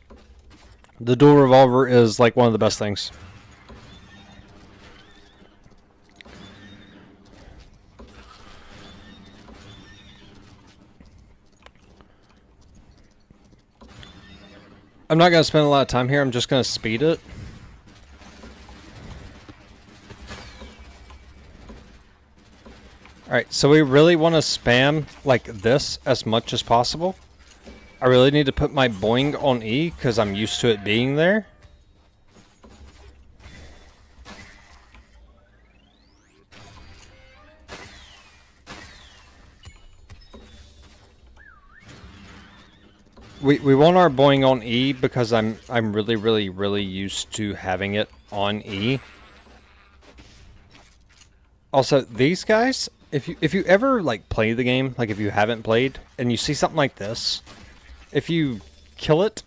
The dual revolver is like one of the best things. I'm not going to spend a lot of time here. I'm just going to speed it. Alright, so we really want to spam like this as much as possible. I really need to put my boing on E because I'm used to it being there. We want our boing on E because I'm really used to having it on E. Also, these guys, if you ever like play the game, like if you haven't played and you see something like this, if you kill it,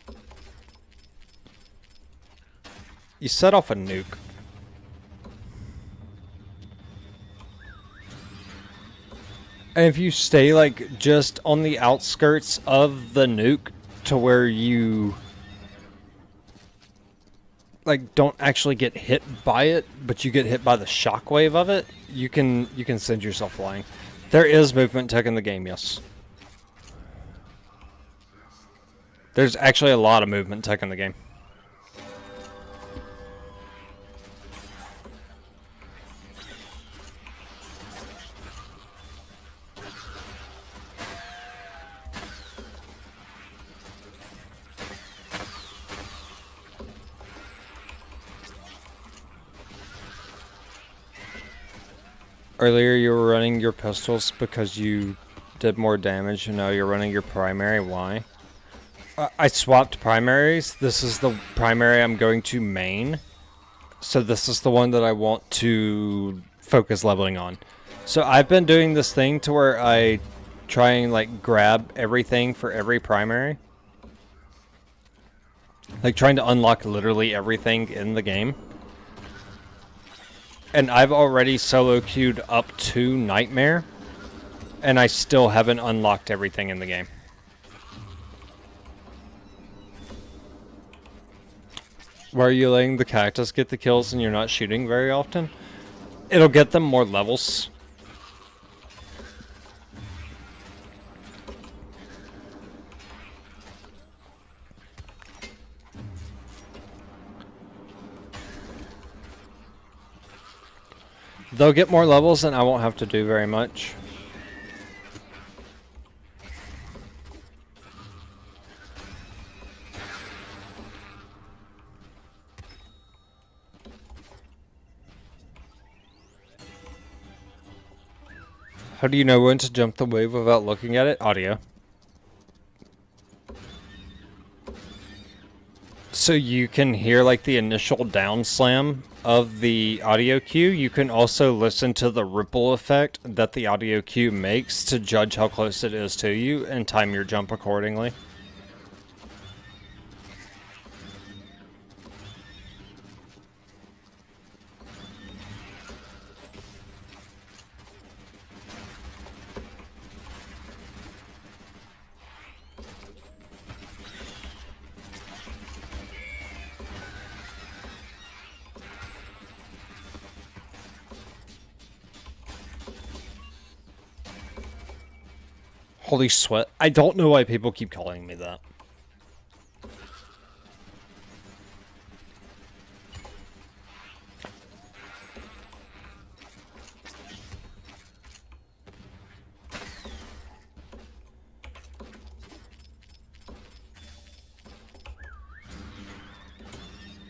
you set off a nuke. And if you stay like just on the outskirts of the nuke to where you like don't actually get hit by it, but you get hit by the shockwave of it, you can send yourself flying. There is movement tech in the game, yes. There's actually a lot of movement tech in the game. Earlier you were running your pistols because you did more damage, and now you're running your primary. Why? I swapped primaries. This is the primary I'm going to main. So this is the one that I want to focus leveling on. So I've been doing this thing to where I try and like grab everything for every primary. Like trying to unlock literally everything in the game. And I've already solo queued up to Nightmare, and I still haven't unlocked everything in the game. Why are you letting the cactus get the kills and you're not shooting very often? It'll get them more levels. They'll get more levels and I won't have to do very much. How do you know when to jump the wave without looking at it? Audio. So you can hear like the initial down slam of the audio cue. You can also listen to the ripple effect that the audio cue makes to judge how close it is to you and time your jump accordingly. Holy sweat. I don't know why people keep calling me that.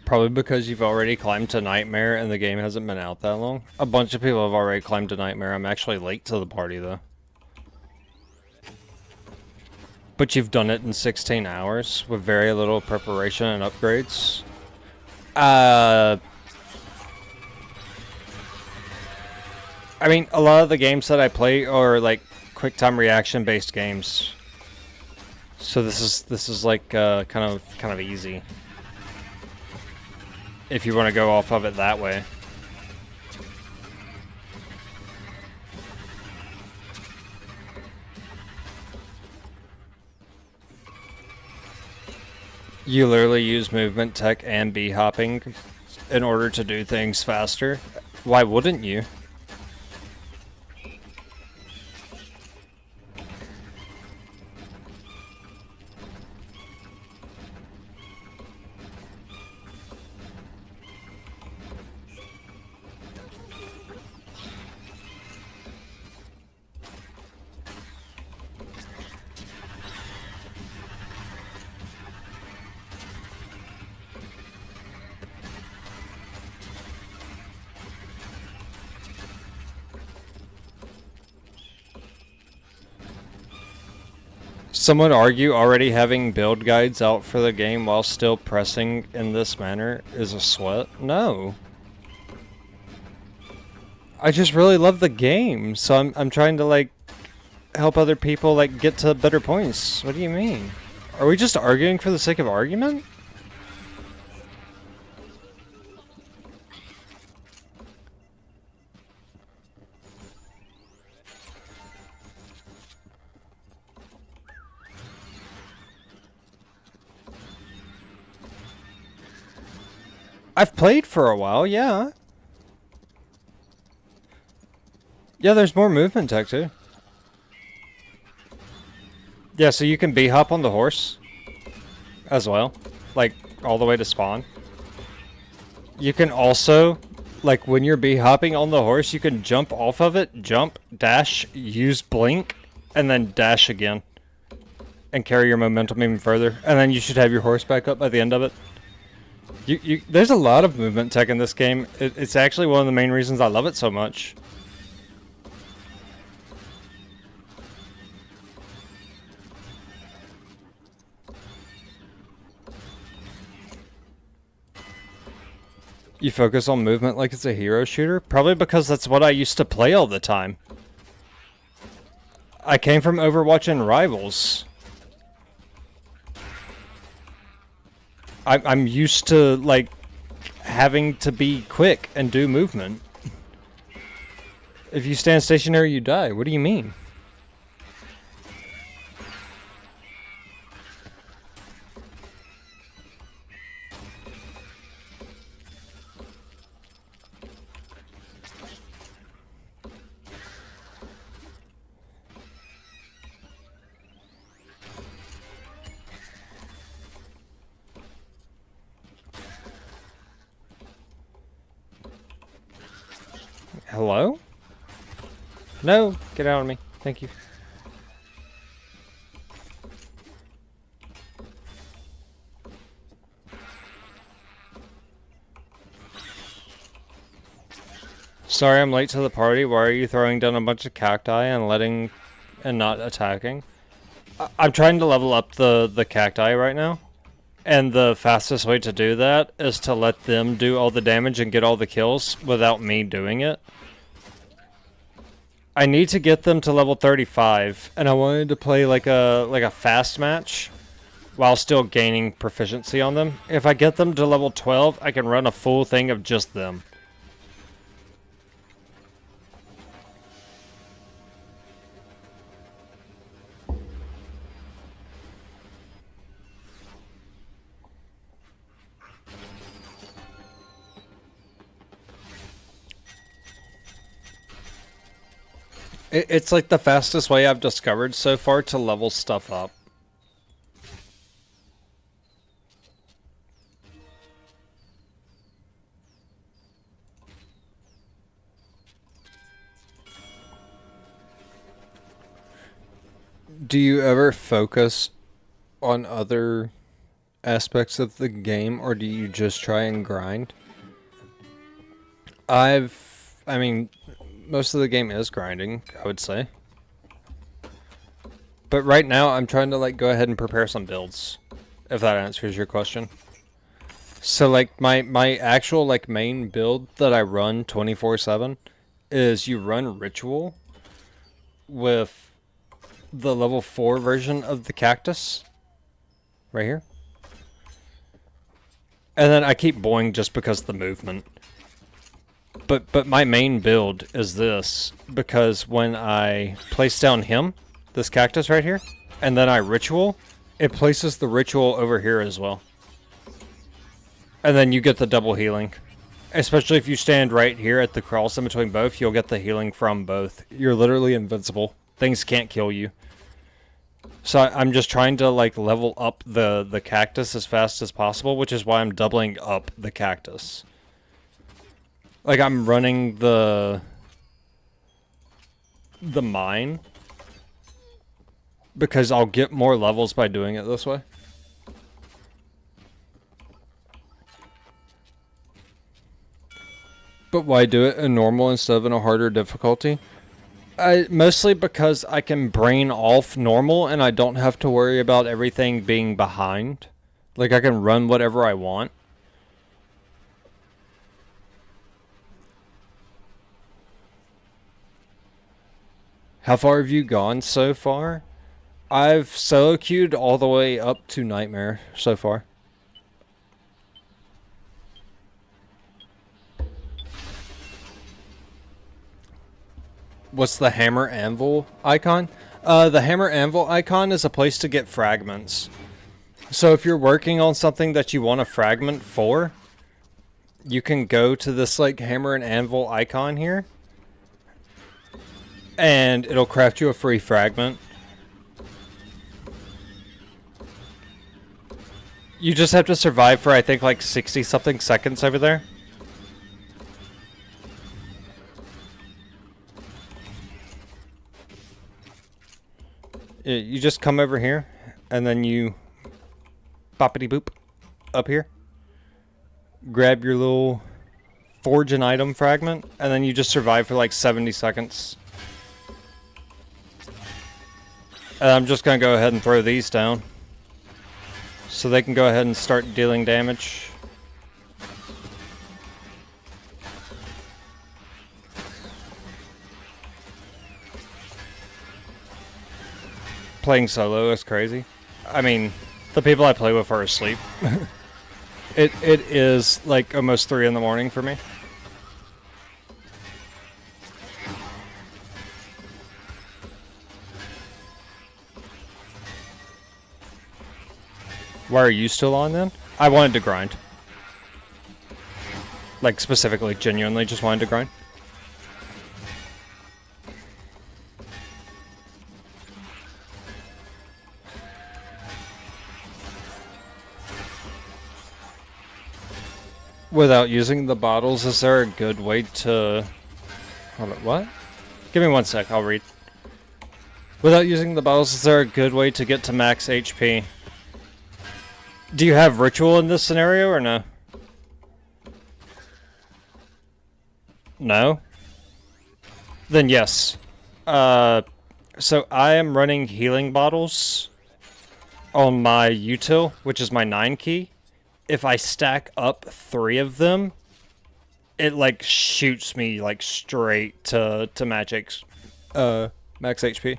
Probably because you've already climbed to Nightmare and the game hasn't been out that long. A bunch of people have already climbed to Nightmare. I'm actually late to the party though. But you've done it in 16 hours with very little preparation and upgrades. I mean, a lot of the games that I play are like quick time reaction based games. So this is like kind of easy. If you want to go off of it that way. You literally use movement tech and bee hopping in order to do things faster. Why wouldn't you? Some would argue already having build guides out for the game while still pressing in this manner is a sweat. No. I just really love the game, so I'm trying to like help other people like get to better points. What do you mean? Are we just arguing for the sake of argument? I've played for a while, yeah. Yeah, there's more movement tech too. Yeah, so you can B-hop on the horse as well, like all the way to spawn. You can also, like when you're B-hopping on the horse, you can jump off of it, jump, dash, use blink, and then dash again. And carry your momentum even further. And then you should have your horse back up by the end of it. There's a lot of movement tech in this game. It's actually one of the main reasons I love it so much. You focus on movement like it's a hero shooter? Probably because that's what I used to play all the time. I came from Overwatch and Rivals. I'm used to, like, having to be quick and do movement. If you stand stationary, you die. What do you mean? Hello? No, get out of me. Thank you. Sorry I'm late to the party. Why are you throwing down a bunch of cacti and not attacking? I'm trying to level up the cacti right now. And the fastest way to do that is to let them do all the damage and get all the kills without me doing it. I need to get them to level 35, and I wanted to play like a fast match while still gaining proficiency on them. If I get them to level 12, I can run a full thing of just them. It's like the fastest way I've discovered so far to level stuff up. Do you ever focus on other aspects of the game, or do you just try and grind? I mean, most of the game is grinding, I would say. But right now, I'm trying to like go ahead and prepare some builds, if that answers your question. So like my actual like main build that I run 24/7 is you run Ritual with the level 4 version of the cactus right here. And then I keep boing just because of the movement. But my main build is this, because when I place down him, this cactus right here, and then I ritual, it places the ritual over here as well. And then you get the double healing. Especially if you stand right here at the cross in between both, you'll get the healing from both. You're literally invincible. Things can't kill you. So I'm just trying to like level up the cactus as fast as possible, which is why I'm doubling up the cactus. Like, I'm running the mine because I'll get more levels by doing it this way. But why do it in normal instead of in a harder difficulty? Mostly because I can brain off normal and I don't have to worry about everything being behind. Like, I can run whatever I want. How far have you gone so far? I've solo queued all the way up to Nightmare so far. What's the hammer anvil icon? The hammer anvil icon is a place to get fragments. So if you're working on something that you want a fragment for, you can go to this like hammer and anvil icon here, and it'll craft you a free fragment. You just have to survive for, I think, like 60 something seconds over there. You just come over here, and then you boppity boop up here. Grab your little forge an item fragment, and then you just survive for like 70 seconds. And I'm just going to go ahead and throw these down, so they can go ahead and start dealing damage. Playing solo is crazy. I mean, the people I play with are asleep. It is like almost 3 in the morning for me. Why are you still on then? I wanted to grind. Like, specifically, genuinely just wanted to grind. Without using the bottles, is there a good way to... Hold on, what? Give me 1 sec, I'll read. Without using the bottles, is there a good way to get to max HP? Do you have ritual in this scenario, or no? No? Then yes. So I am running healing bottles on my util, which is my 9 key. If I stack up 3 of them, it like shoots me like straight to max HP.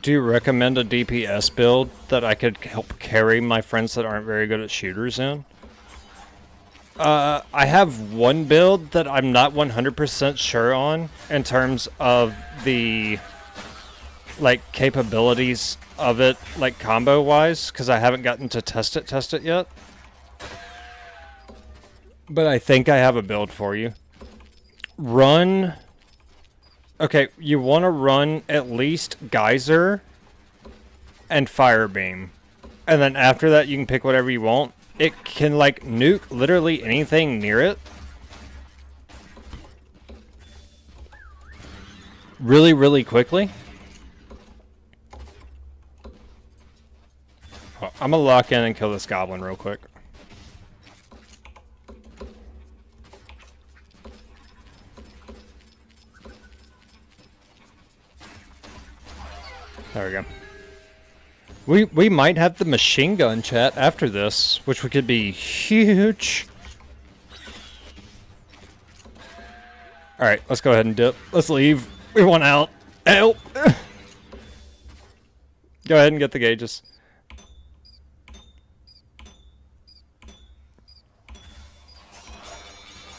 Do you recommend a DPS build that I could help carry my friends that aren't very good at shooters in? I have one build that I'm not 100% sure on in terms of the like capabilities of it, like combo wise, because I haven't gotten to test it yet. But I think I have a build for you. Run. Okay, you want to run at least Geyser and Fire Beam. And then after that, you can pick whatever you want. It can, like, nuke literally anything near it. Really, really quickly. Oh, I'm gonna lock in and kill this goblin real quick. There we go. We might have the machine gun chat after this, which could be huge. Alright, let's go ahead and dip. Let's leave. We want out. Help! Go ahead and get the gauges.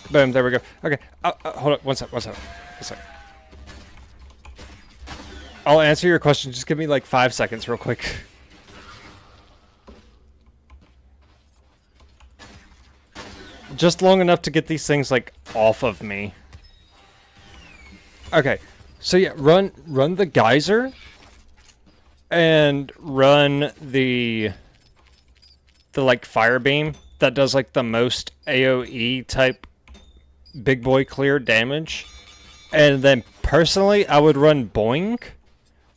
Boom, there we go. Okay, hold up, one sec. I'll answer your question, just give me like 5 seconds real quick. Just long enough to get these things like off of me. Okay, so yeah, run the geyser and run the like fire beam that does like the most AoE type big boy clear damage. And then personally, I would run Boing,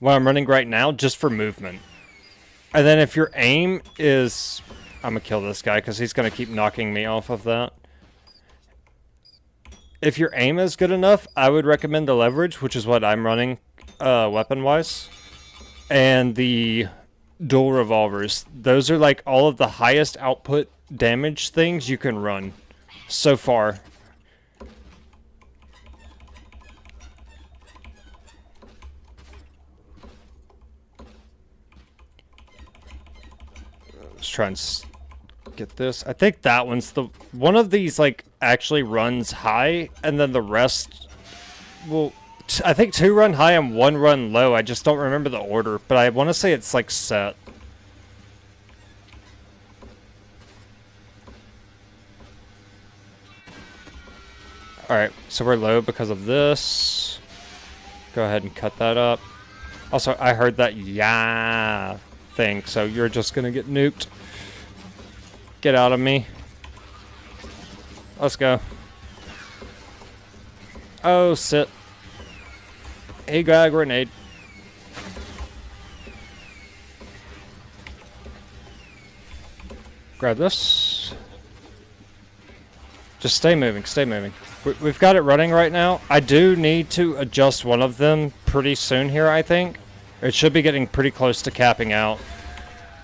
what I'm running right now, just for movement. And then if your aim is I'm gonna kill this guy because he's gonna keep knocking me off of that. If your aim is good enough, I would recommend the leverage, which is what I'm running weapon-wise. And the dual revolvers. Those are like all of the highest output damage things you can run so far. Let's try and get this. I think that one's the one of these like actually runs high, and then the rest will. I think 2 run high and 1 run low. I just don't remember the order, but I want to say it's like set. Alright, so we're low because of this. Go ahead and cut that up. Also, I heard that yeah thing, so you're just gonna get nuked. Get out of me. Let's go. Oh, sit. He got a grenade. Grab this. Just stay moving, stay moving. We've got it running right now. I do need to adjust one of them pretty soon here, I think. It should be getting pretty close to capping out.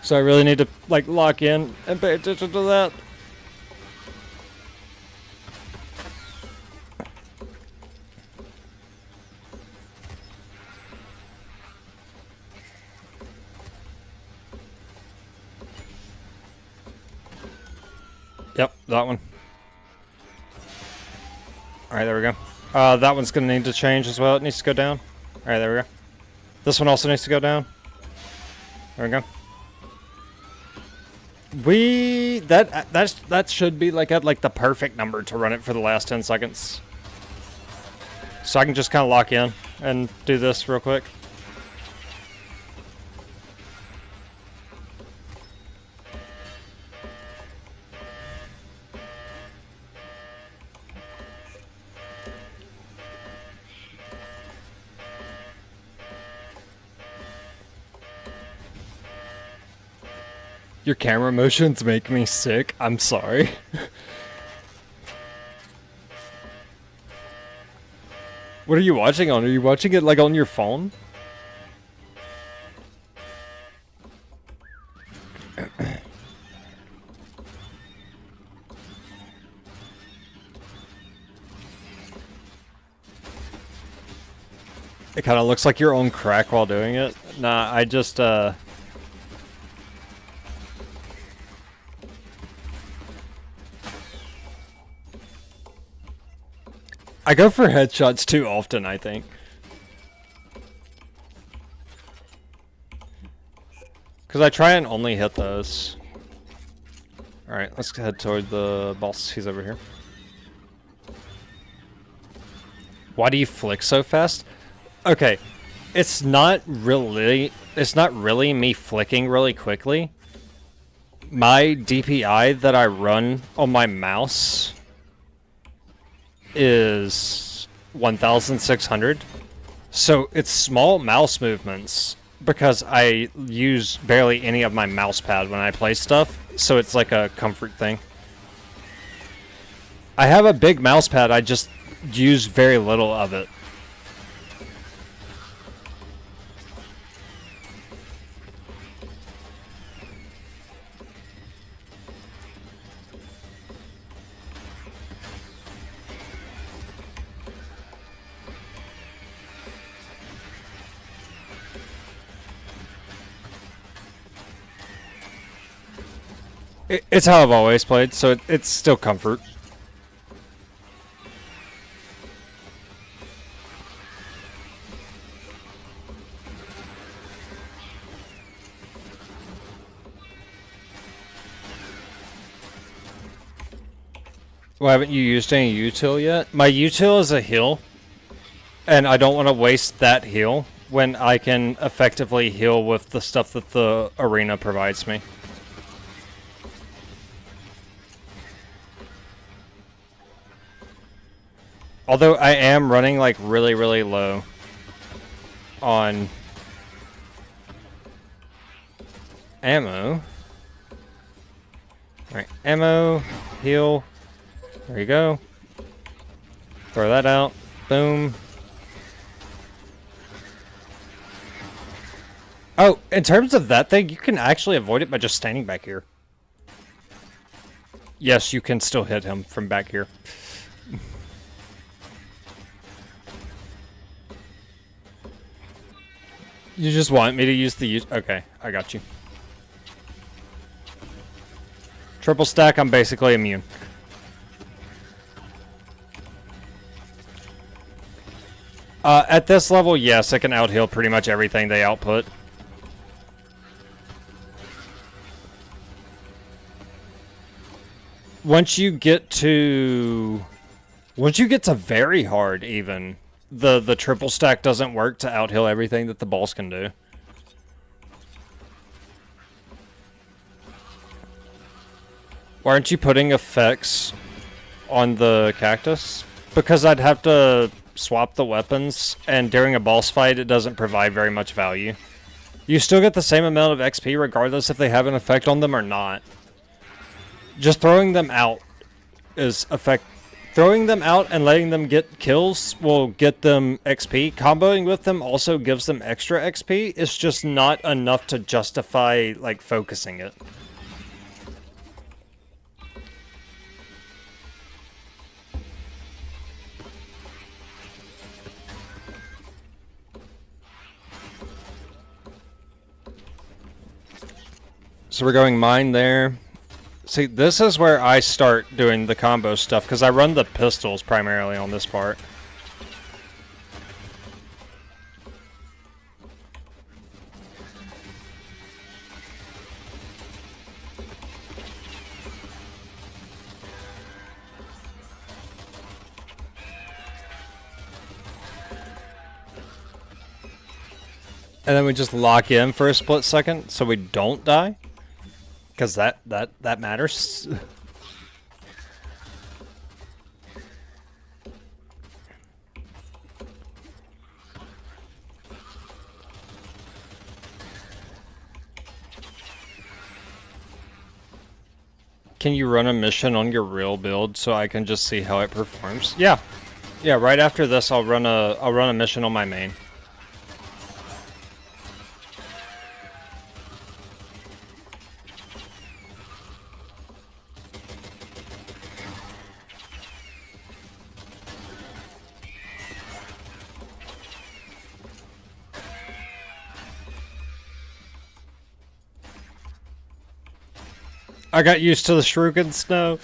So I really need to, like, lock in and pay attention to that. Yep, that one. Alright, there we go. That one's gonna need to change as well. It needs to go down. Alright, there we go. This one also needs to go down. There we go. That should be like at like the perfect number to run it for the last 10 seconds. So I can just kind of lock in and do this real quick. Your camera motions make me sick. I'm sorry. What are you watching on? Are you watching it like on your phone? It kind of looks like you're on crack while doing it. Nah, I just I go for headshots too often, I think. Because I try and only hit those. Alright, let's head toward the boss. He's over here. Why do you flick so fast? Okay, it's not really me flicking really quickly. My DPI that I run on my mouse is 1600. So it's small mouse movements because I use barely any of my mouse pad when I play stuff. So it's like a comfort thing. I have a big mouse pad, I just use very little of it. It's how I've always played, so it's still comfort. Well, haven't you used any util yet? My util is a heal, and I don't want to waste that heal when I can effectively heal with the stuff that the arena provides me. Although I am running like really, really low on ammo. Alright, ammo, heal. There you go. Throw that out. Boom. Oh, in terms of that thing, you can actually avoid it by just standing back here. Yes, you can still hit him from back here. You just want me to use the... Okay, I got you. Triple stack, I'm basically immune. At this level, yes, it can out-heal pretty much everything they output. Once you get to very hard, even, the triple stack doesn't work to out-heal everything that the balls can do. Why aren't you putting effects on the cactus? Because I'd have to swap the weapons, and during a boss fight, it doesn't provide very much value. You still get the same amount of XP regardless if they have an effect on them or not. Just throwing them out is throwing them out and letting them get kills will get them XP. Comboing with them also gives them extra XP. It's just not enough to justify, like, focusing it. So we're going mine there. See, this is where I start doing the combo stuff, because I run the pistols primarily on this part. And then we just lock in for a split second so we don't die. Because that matters. Can you run a mission on your real build so I can just see how it performs? Yeah. Yeah, right after this I'll run a mission on my main. I got used to the Shuriken Snow.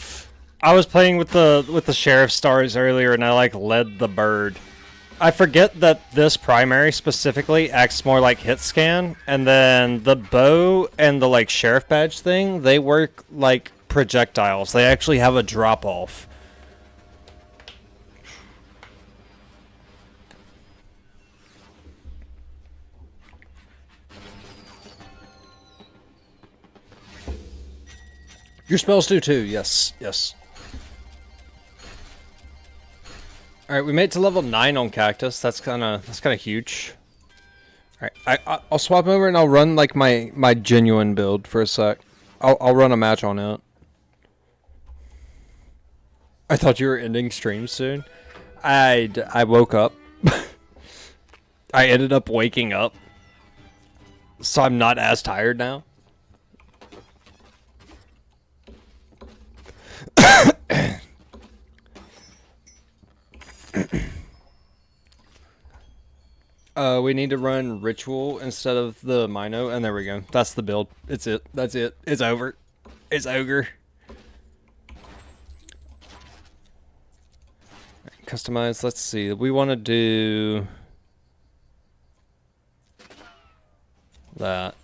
I was playing with the Sheriff Stars earlier and I like led the bird. I forget that this primary specifically acts more like hit scan, and then the bow and the like Sheriff Badge thing, they work like projectiles. They actually have a drop off. Your spells do too, yes, yes. Alright, we made it to level 9 on Cactus. That's kinda huge. Alright, I'll swap over and I'll run like my genuine build for a sec. I'll run a match on it. I thought you were ending stream soon. I woke up. I ended up waking up. So I'm not as tired now. We need to run Ritual instead of the Mino, and there we go. That's the build. It's it. That's it. It's over. It's Ogre. Right, customize. Let's see. We want to do that.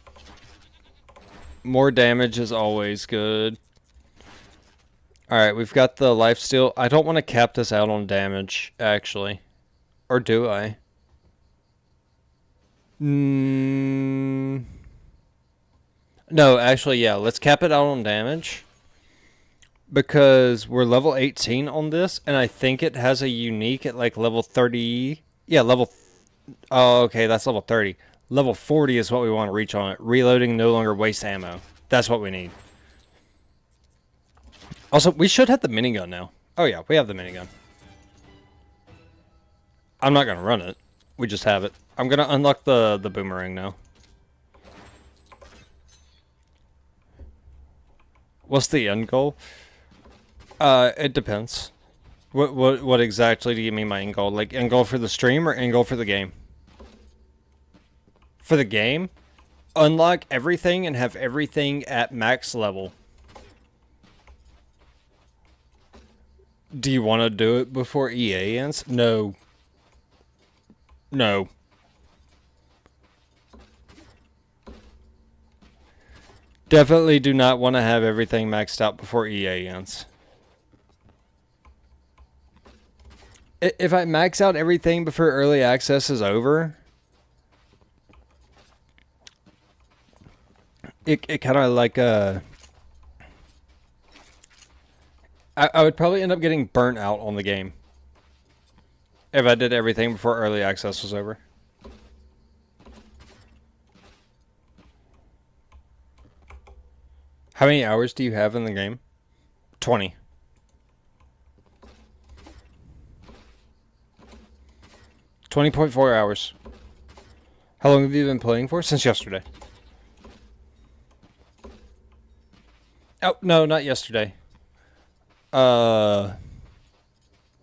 More damage is always good. Alright, we've got the lifesteal. I don't want to cap this out on damage, actually. Or do I? No, actually, yeah. Let's cap it out on damage. Because we're level 18 on this, and I think it has a unique at like level 30. Yeah, level... Oh, okay, that's level 30. Level 40 is what we want to reach on it. Reloading no longer wastes ammo. That's what we need. Also, we should have the minigun now. Oh yeah, we have the minigun. I'm not gonna run it. We just have it. I'm gonna unlock the boomerang now. What's the end goal? It depends. What exactly do you mean by end goal? Like end goal for the stream or end goal for the game? For the game, unlock everything and have everything at max level. Do you want to do it before EA ends? No. No. Definitely do not want to have everything maxed out before EA ends. If I max out everything before early access is over, it kind of like I would probably end up getting burnt out on the game if I did everything before early access was over. How many hours do you have in the game? 20. 20.4 hours. How long have you been playing for? Since yesterday. Oh, no, not yesterday.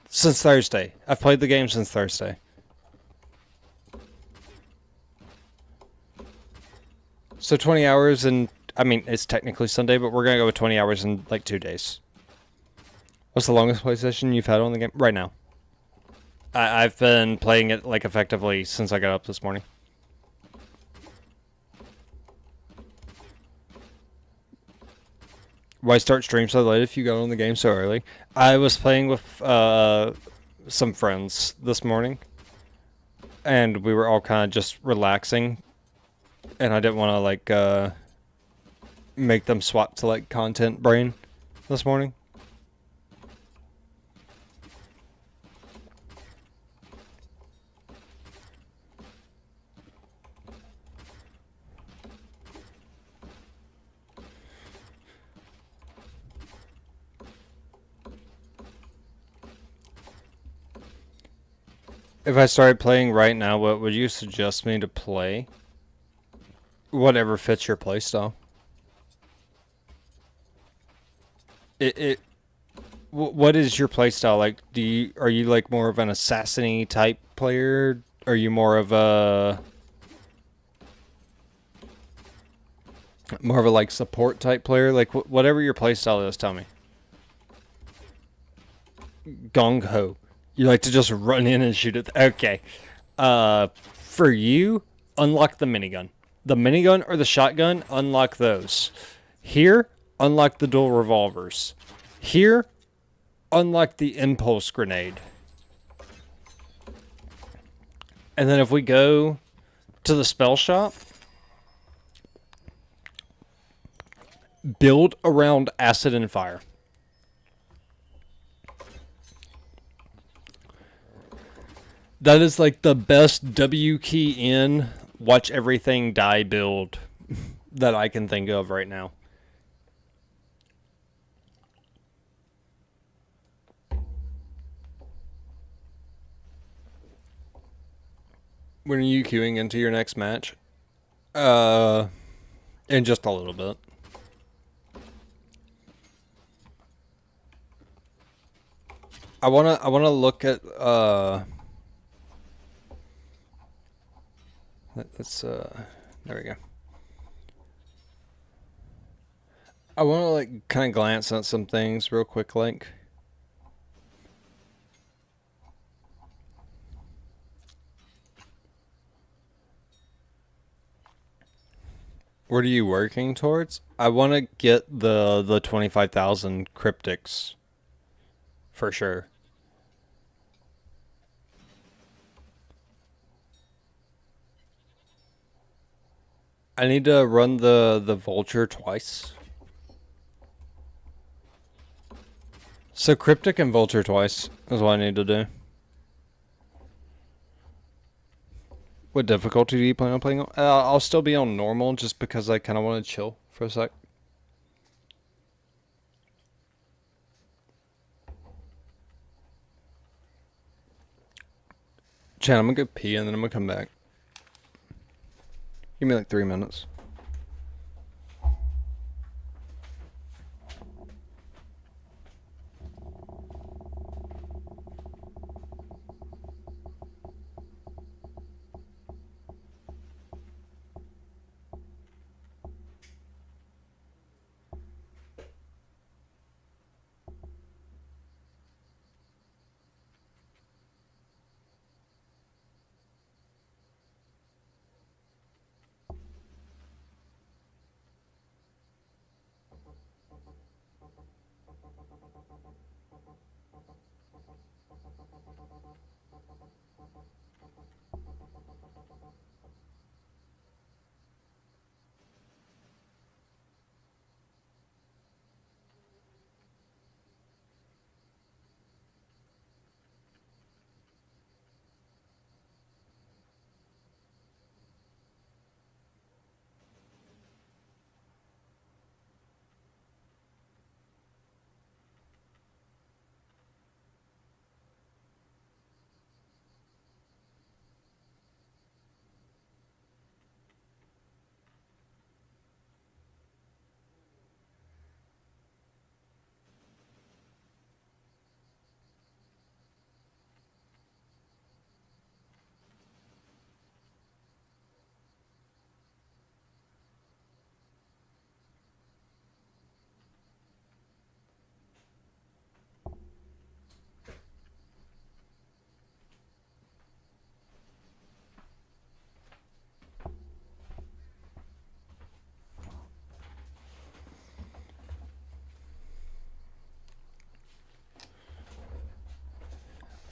Since Thursday. I've played the game since Thursday. So 20 hours and, I mean, it's technically Sunday, but we're going to go with 20 hours in like 2 days. What's the longest play session you've had on the game? Right now. I've been playing it like effectively since I got up this morning. Why start stream so late if you got on the game so early? I was playing with some friends this morning, and we were all kind of just relaxing, and I didn't want to like make them swap to like content brain this morning. If I started playing right now, what would you suggest me to play? Whatever fits your playstyle. What is your playstyle like? Are you like more of an assassin-y type player? Are you more of a like support type player? Like whatever your playstyle is, tell me. Gong ho. You like to just run in and shoot it. Okay. For you, unlock the minigun. The minigun or the shotgun, unlock those. Here, unlock the dual revolvers. Here, unlock the impulse grenade. And then if we go to the spell shop, build around acid and fire. That is like the best W key in, watch everything die build that I can think of right now. When are you queuing into your next match? In just a little bit. I wanna look at let's there we go. I wanna like kinda glance at some things real quick, like what are you working towards? I wanna get the 25,000 cryptics for sure. I need to run the vulture twice. So cryptic and vulture twice is what I need to do. What difficulty do you plan on playing on? I'll still be on normal just because I kind of want to chill for a sec. Chan, I'm gonna go pee and then I'm gonna come back. Give me like 3 minutes.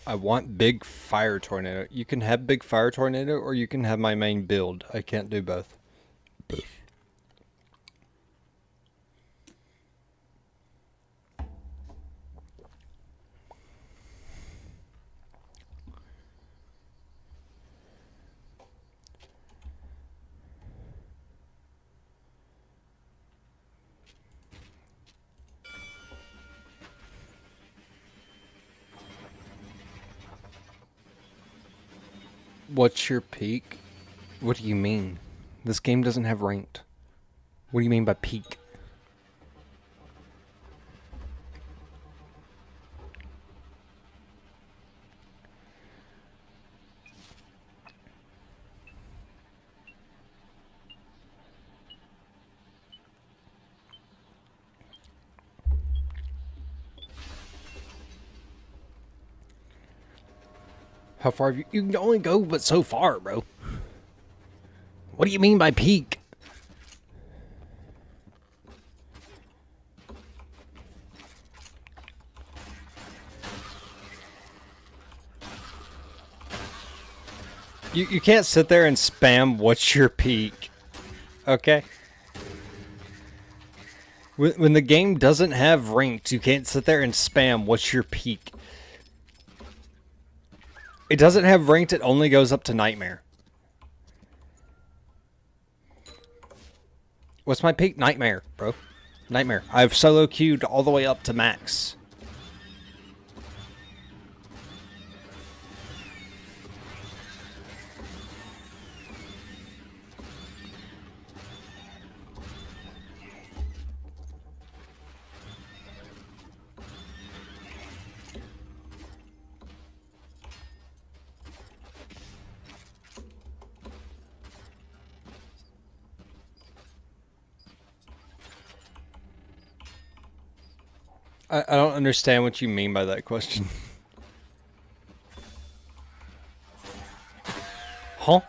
I want big fire tornado. You can have big fire tornado or you can have my main build. I can't do both. What's your peak? What do you mean? This game doesn't have ranked. What do you mean by peak? How far have you? You can only go but so far, bro. What do you mean by peak? You can't sit there and spam what's your peak. Okay? When the game doesn't have ranked, you can't sit there and spam what's your peak. It doesn't have ranked, it only goes up to Nightmare. What's my peak? Nightmare, bro. Nightmare. I've solo queued all the way up to max. I don't understand what you mean by that question. Huh?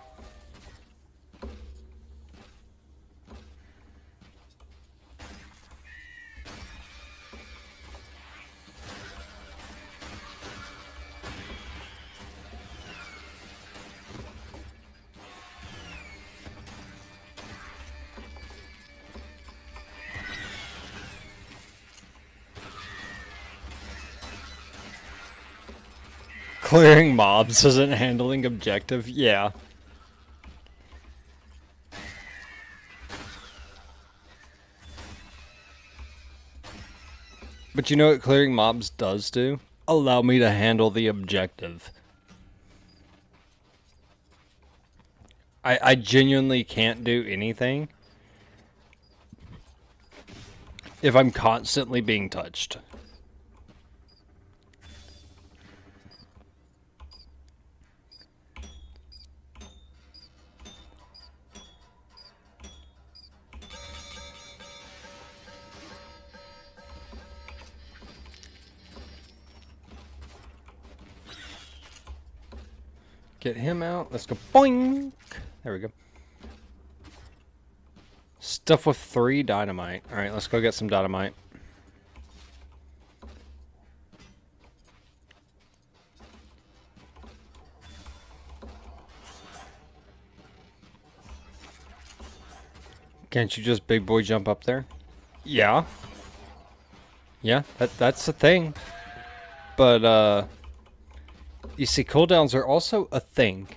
Clearing mobs isn't handling objective? Yeah. But you know what clearing mobs does do? Allow me to handle the objective. I genuinely can't do anything if I'm constantly being touched. Get him out. Let's go. Boing! There we go. Stuff with 3 dynamite. Alright, let's go get some dynamite. Can't you just big boy jump up there? Yeah. Yeah, that's the thing. But, you see, cooldowns are also a thing.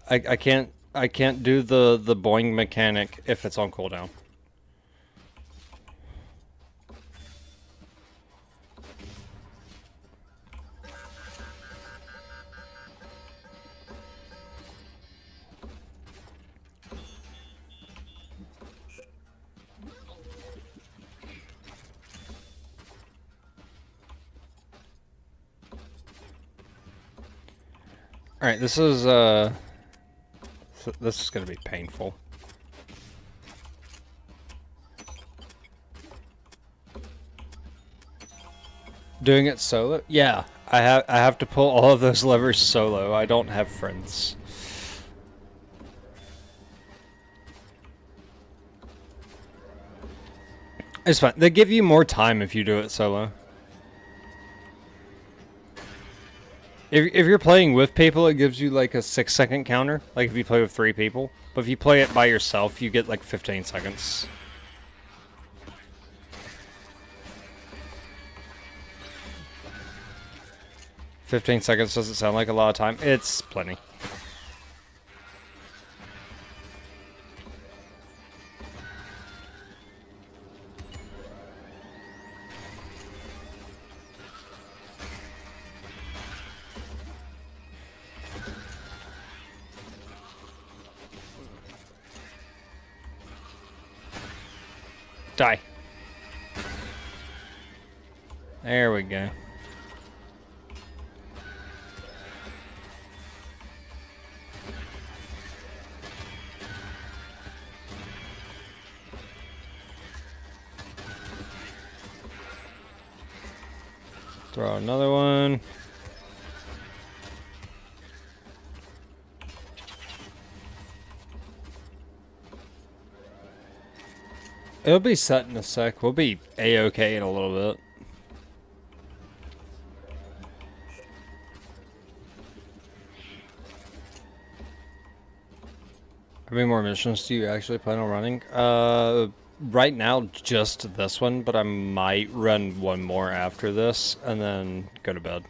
I can't do the boing mechanic if it's on cooldown. Alright, this is gonna be painful. Doing it solo? Yeah, I have to pull all of those levers solo. I don't have friends. It's fine. They give you more time if you do it solo. If you're playing with people, it gives you like a 6-second counter. Like if you play with 3 people. But if you play it by yourself, you get like 15 seconds. $15 doesn't sound like a lot of time. It's plenty. Die. There we go. Throw another one. It'll be set in a sec. We'll be A-okay in a little bit. How many more missions do you actually plan on running? Right now, just this one, but I might run one more after this, and then go to bed.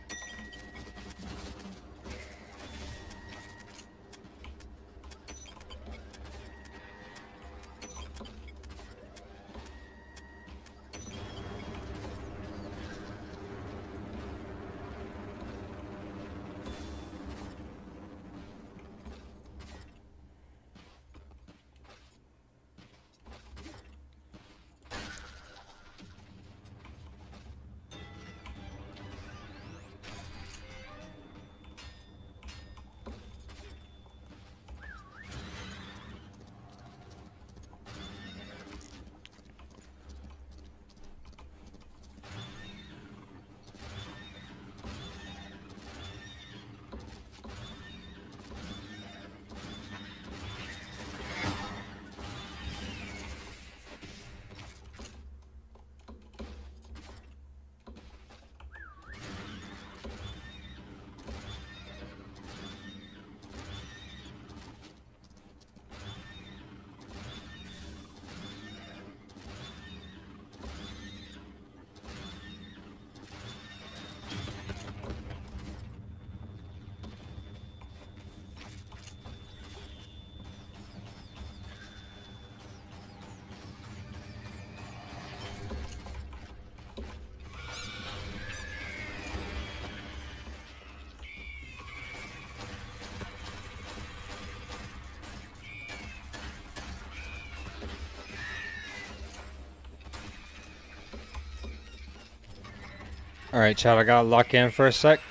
Alright, Chad, I gotta lock in for a sec.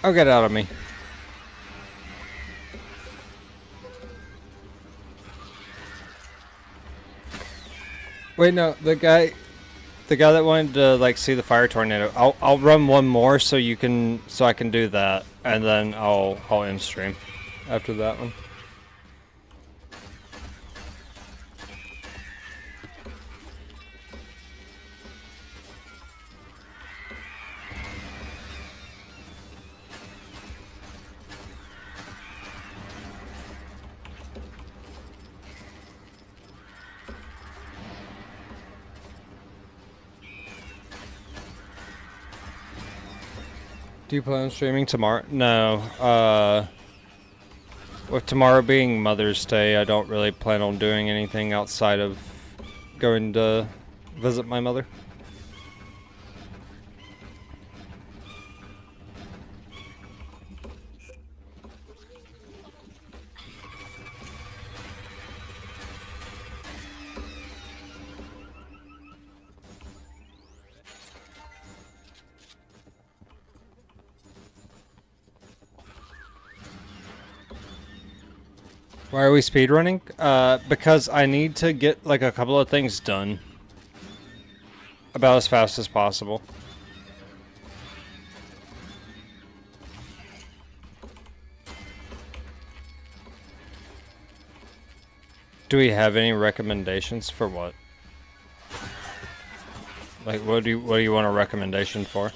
Oh, get out of me. Wait, no, the guy that wanted to like see the fire tornado. I'll run one more so I can do that, and then I'll end stream after that one. Do you plan on streaming tomorrow? No. With tomorrow being Mother's Day, I don't really plan on doing anything outside of going to visit my mother. Why are we speedrunning? Because I need to get like a couple of things done about as fast as possible. Do we have any recommendations for what? Like, what do you want a recommendation for?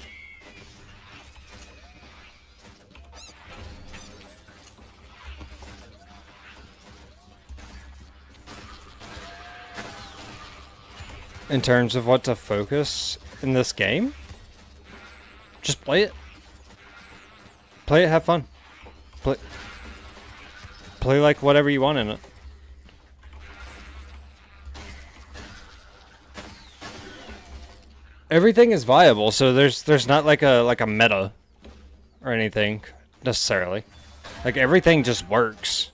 In terms of what to focus in this game? Just play it. Play it, have fun. Play like whatever you want in it. Everything is viable, so there's not like a meta or anything necessarily. Like everything just works.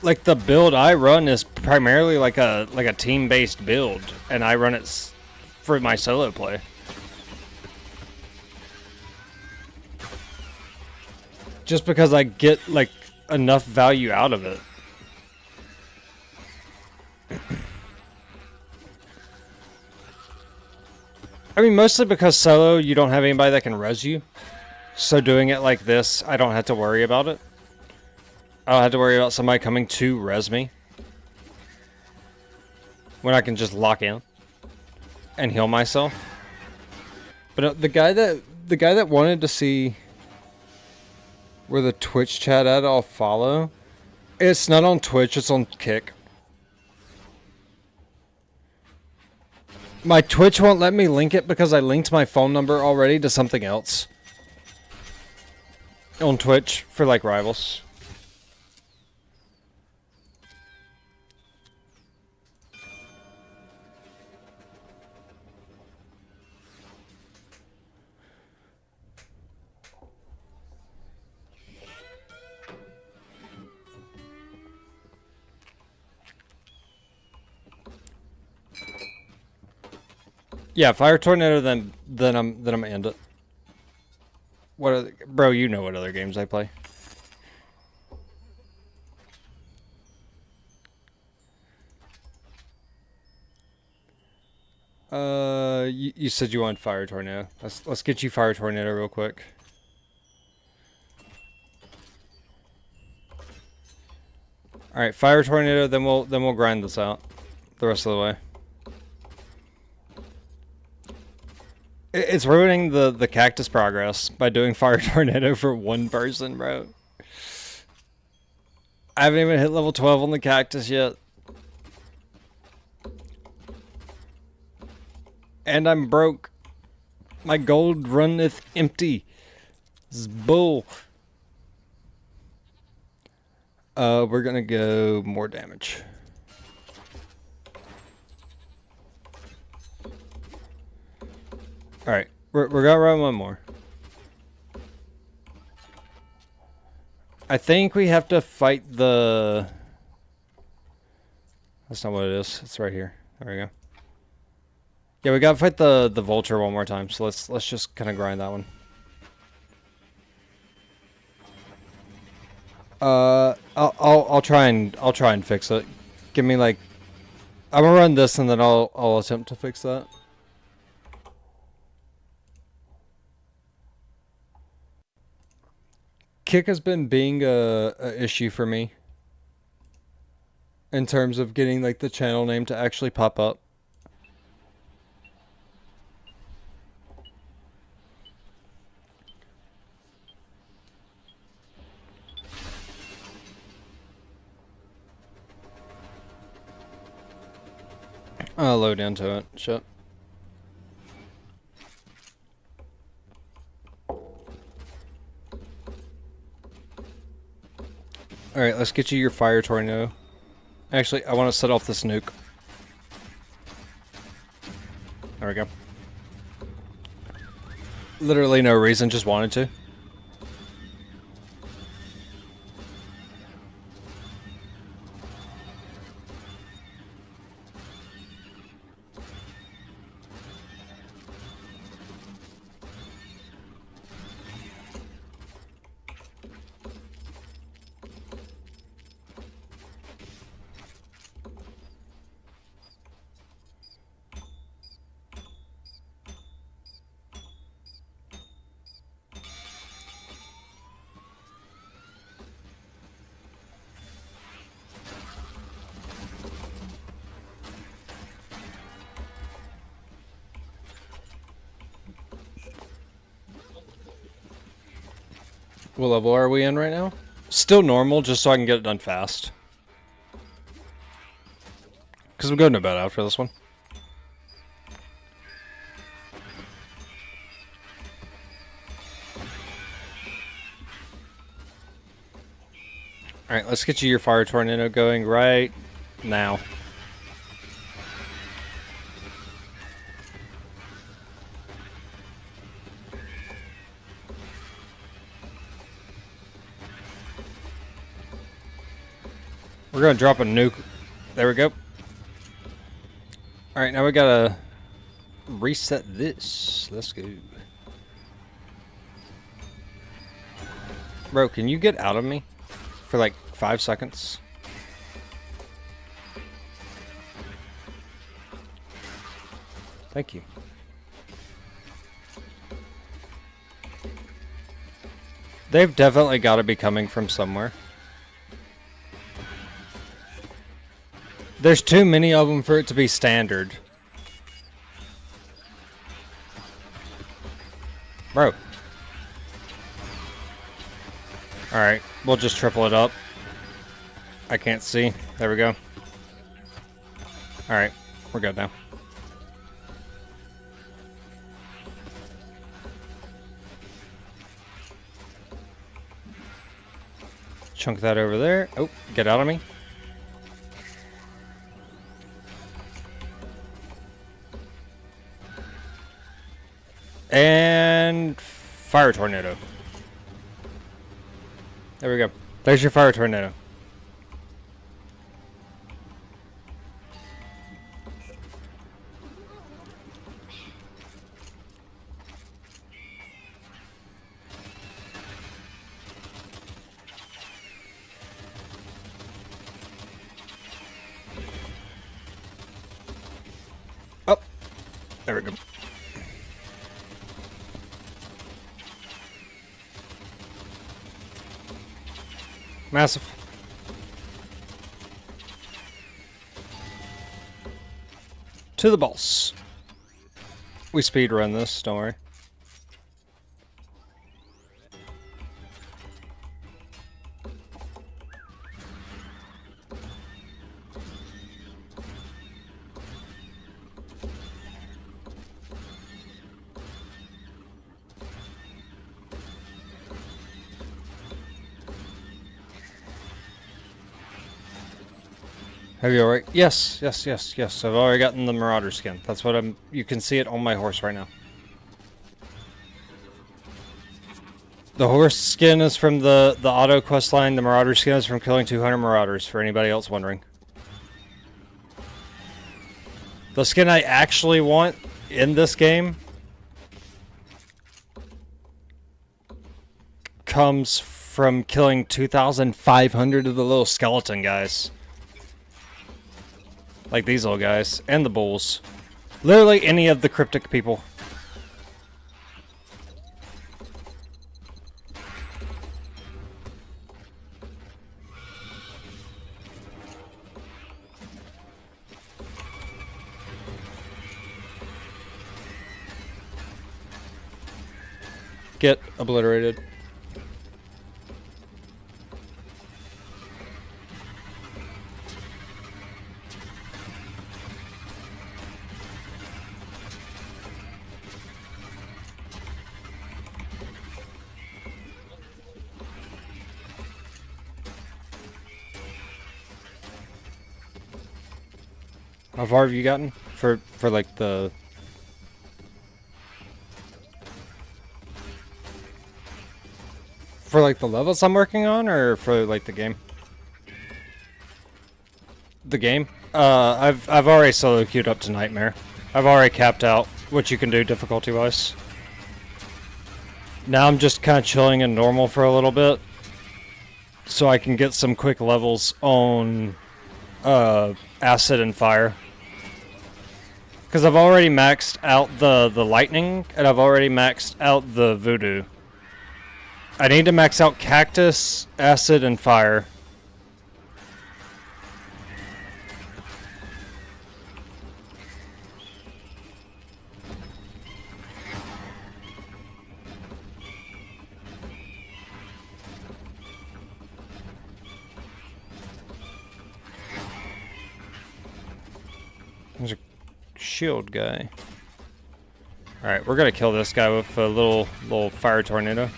Like the build I run is primarily like a team-based build, and I run it for my solo play. Just because I get like enough value out of it. I mean, mostly because solo, you don't have anybody that can res you. So doing it like this, I don't have to worry about it. I don't have to worry about somebody coming to res me. When I can just lock in and heal myself. But the guy that wanted to see where the Twitch chat at, I'll follow. It's not on Twitch, it's on Kick. My Twitch won't let me link it because I linked my phone number already to something else. On Twitch for like rivals. Yeah, Fire Tornado, then I'm gonna end it. What are bro? You know what other games I play. You said you want Fire Tornado. Let's get you Fire Tornado real quick. All right, Fire Tornado. Then we'll grind this out the rest of the way. It's ruining the cactus progress by doing Fire Tornado for one person, bro. I haven't even hit level 12 on the cactus yet. And I'm broke. My gold runneth empty. This is bull. We're gonna go more damage. Alright, we're gonna run one more. I think we have to fight the... That's not what it is. It's right here. There we go. Yeah, we gotta fight the vulture one more time. So let's just kind of grind that one. I'll try and fix it. Give me like, I'm gonna run this and then I'll attempt to fix that. Kick has been being a issue for me in terms of getting like the channel name to actually pop up. I'll load into it. Shit. Alright, let's get you your fire tornado. Actually, I want to set off this nuke. There we go. Literally no reason, just wanted to. What level are we in right now? Still normal, just so I can get it done fast. Because I'm going to bed after this one. Alright, let's get you your fire tornado going right now. We're gonna drop a nuke. There we go. Alright, now we gotta reset this. Let's go. Bro, can you get out of me for like 5 seconds? Thank you. They've definitely got to be coming from somewhere. There's too many of them for it to be standard. Bro. Alright, we'll just triple it up. I can't see. There we go. Alright, we're good now. Chunk that over there. Oh, get out of me. And fire tornado. There we go. There's your fire tornado. Oh, there we go. Massive. To the boss. We speed run this, don't worry. Have you already? Yes, yes, yes, yes. I've already gotten the Marauder skin. That's what I'm. You can see it on my horse right now. The horse skin is from the auto quest line. The marauder skin is from killing 200 marauders, for anybody else wondering. The skin I actually want in this game comes from killing 2,500 of the little skeleton guys. Like these little guys. And the bulls. Literally any of the cryptic people. Get obliterated. How far have you gotten for like the... For like the levels I'm working on, or for like the game? The game? I've already solo queued up to Nightmare. I've already capped out what you can do difficulty-wise. Now I'm just kind of chilling in normal for a little bit, so I can get some quick levels on acid and fire. Because I've already maxed out the lightning, and I've already maxed out the voodoo. I need to max out cactus, acid, and fire. There's a shield guy. Alright, we're gonna kill this guy with a little fire tornado.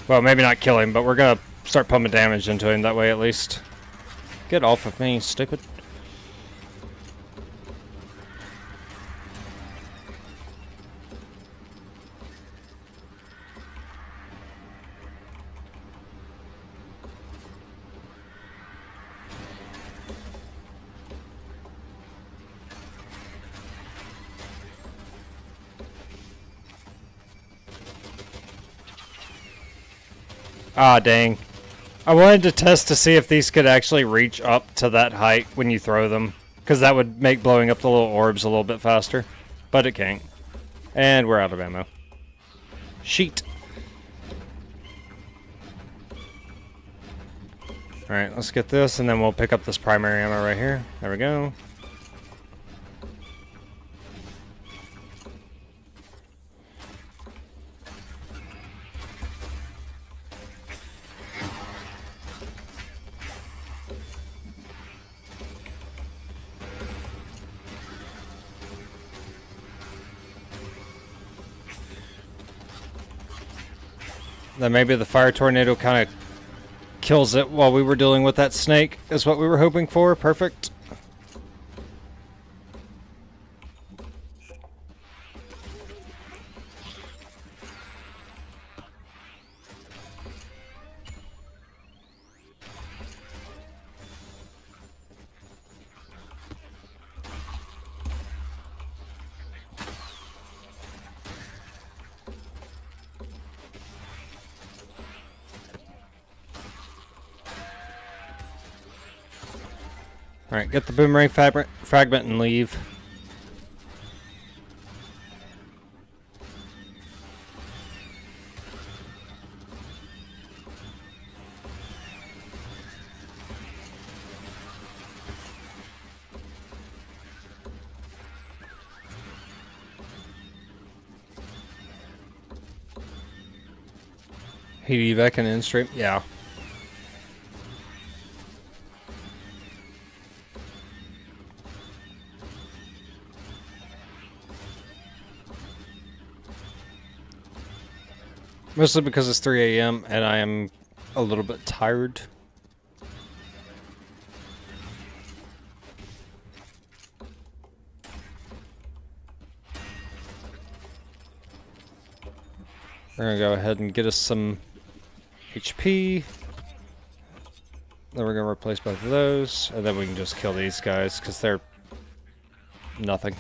Well, maybe not kill him, but we're gonna start pumping damage into him that way at least. Get off of me, stupid. Ah, dang. I wanted to test to see if these could actually reach up to that height when you throw them, because that would make blowing up the little orbs a little bit faster. But it can't. And we're out of ammo. Sheet. Alright, let's get this, and then we'll pick up this primary ammo right here. There we go. Then maybe the fire tornado kind of kills it while we were dealing with that snake, is what we were hoping for. Perfect. Alright, get the boomerang fragment and leave. Heat evac and in-stream? Yeah. Mostly because it's 3 a.m. and I am a little bit tired. We're gonna go ahead and get us some HP. Then we're gonna replace both of those, and then we can just kill these guys because they're nothing.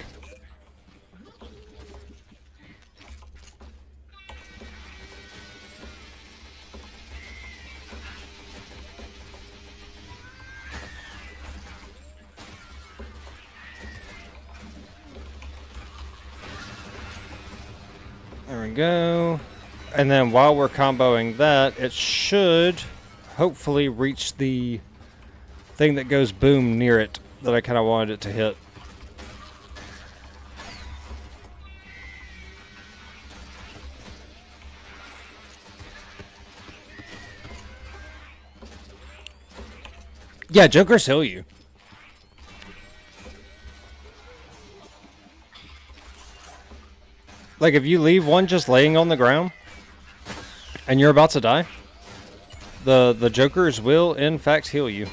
There we go. And then while we're comboing that, it should hopefully reach the thing that goes boom near it that I kind of wanted it to hit. Yeah, Jokers heal you. Like, if you leave one just laying on the ground and you're about to die, the Jokers will, in fact, heal you.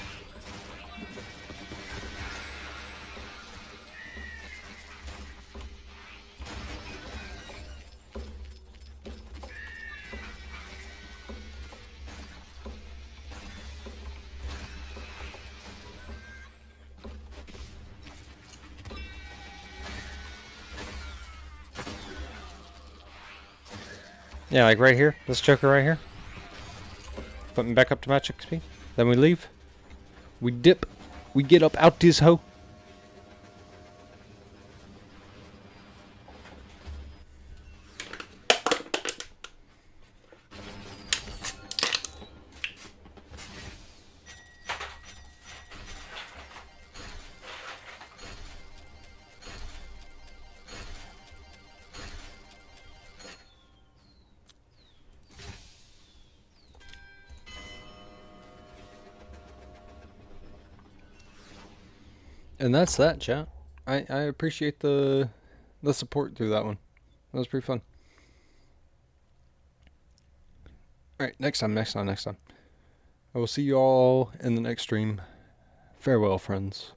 Yeah, like right here. This Joker right here. Put me back up to match XP. Then we leave. We dip. We get up out this hoe. And that's that, chat. I appreciate the support through that one. That was pretty fun. Alright, next time. I will see you all in the next stream. Farewell, friends.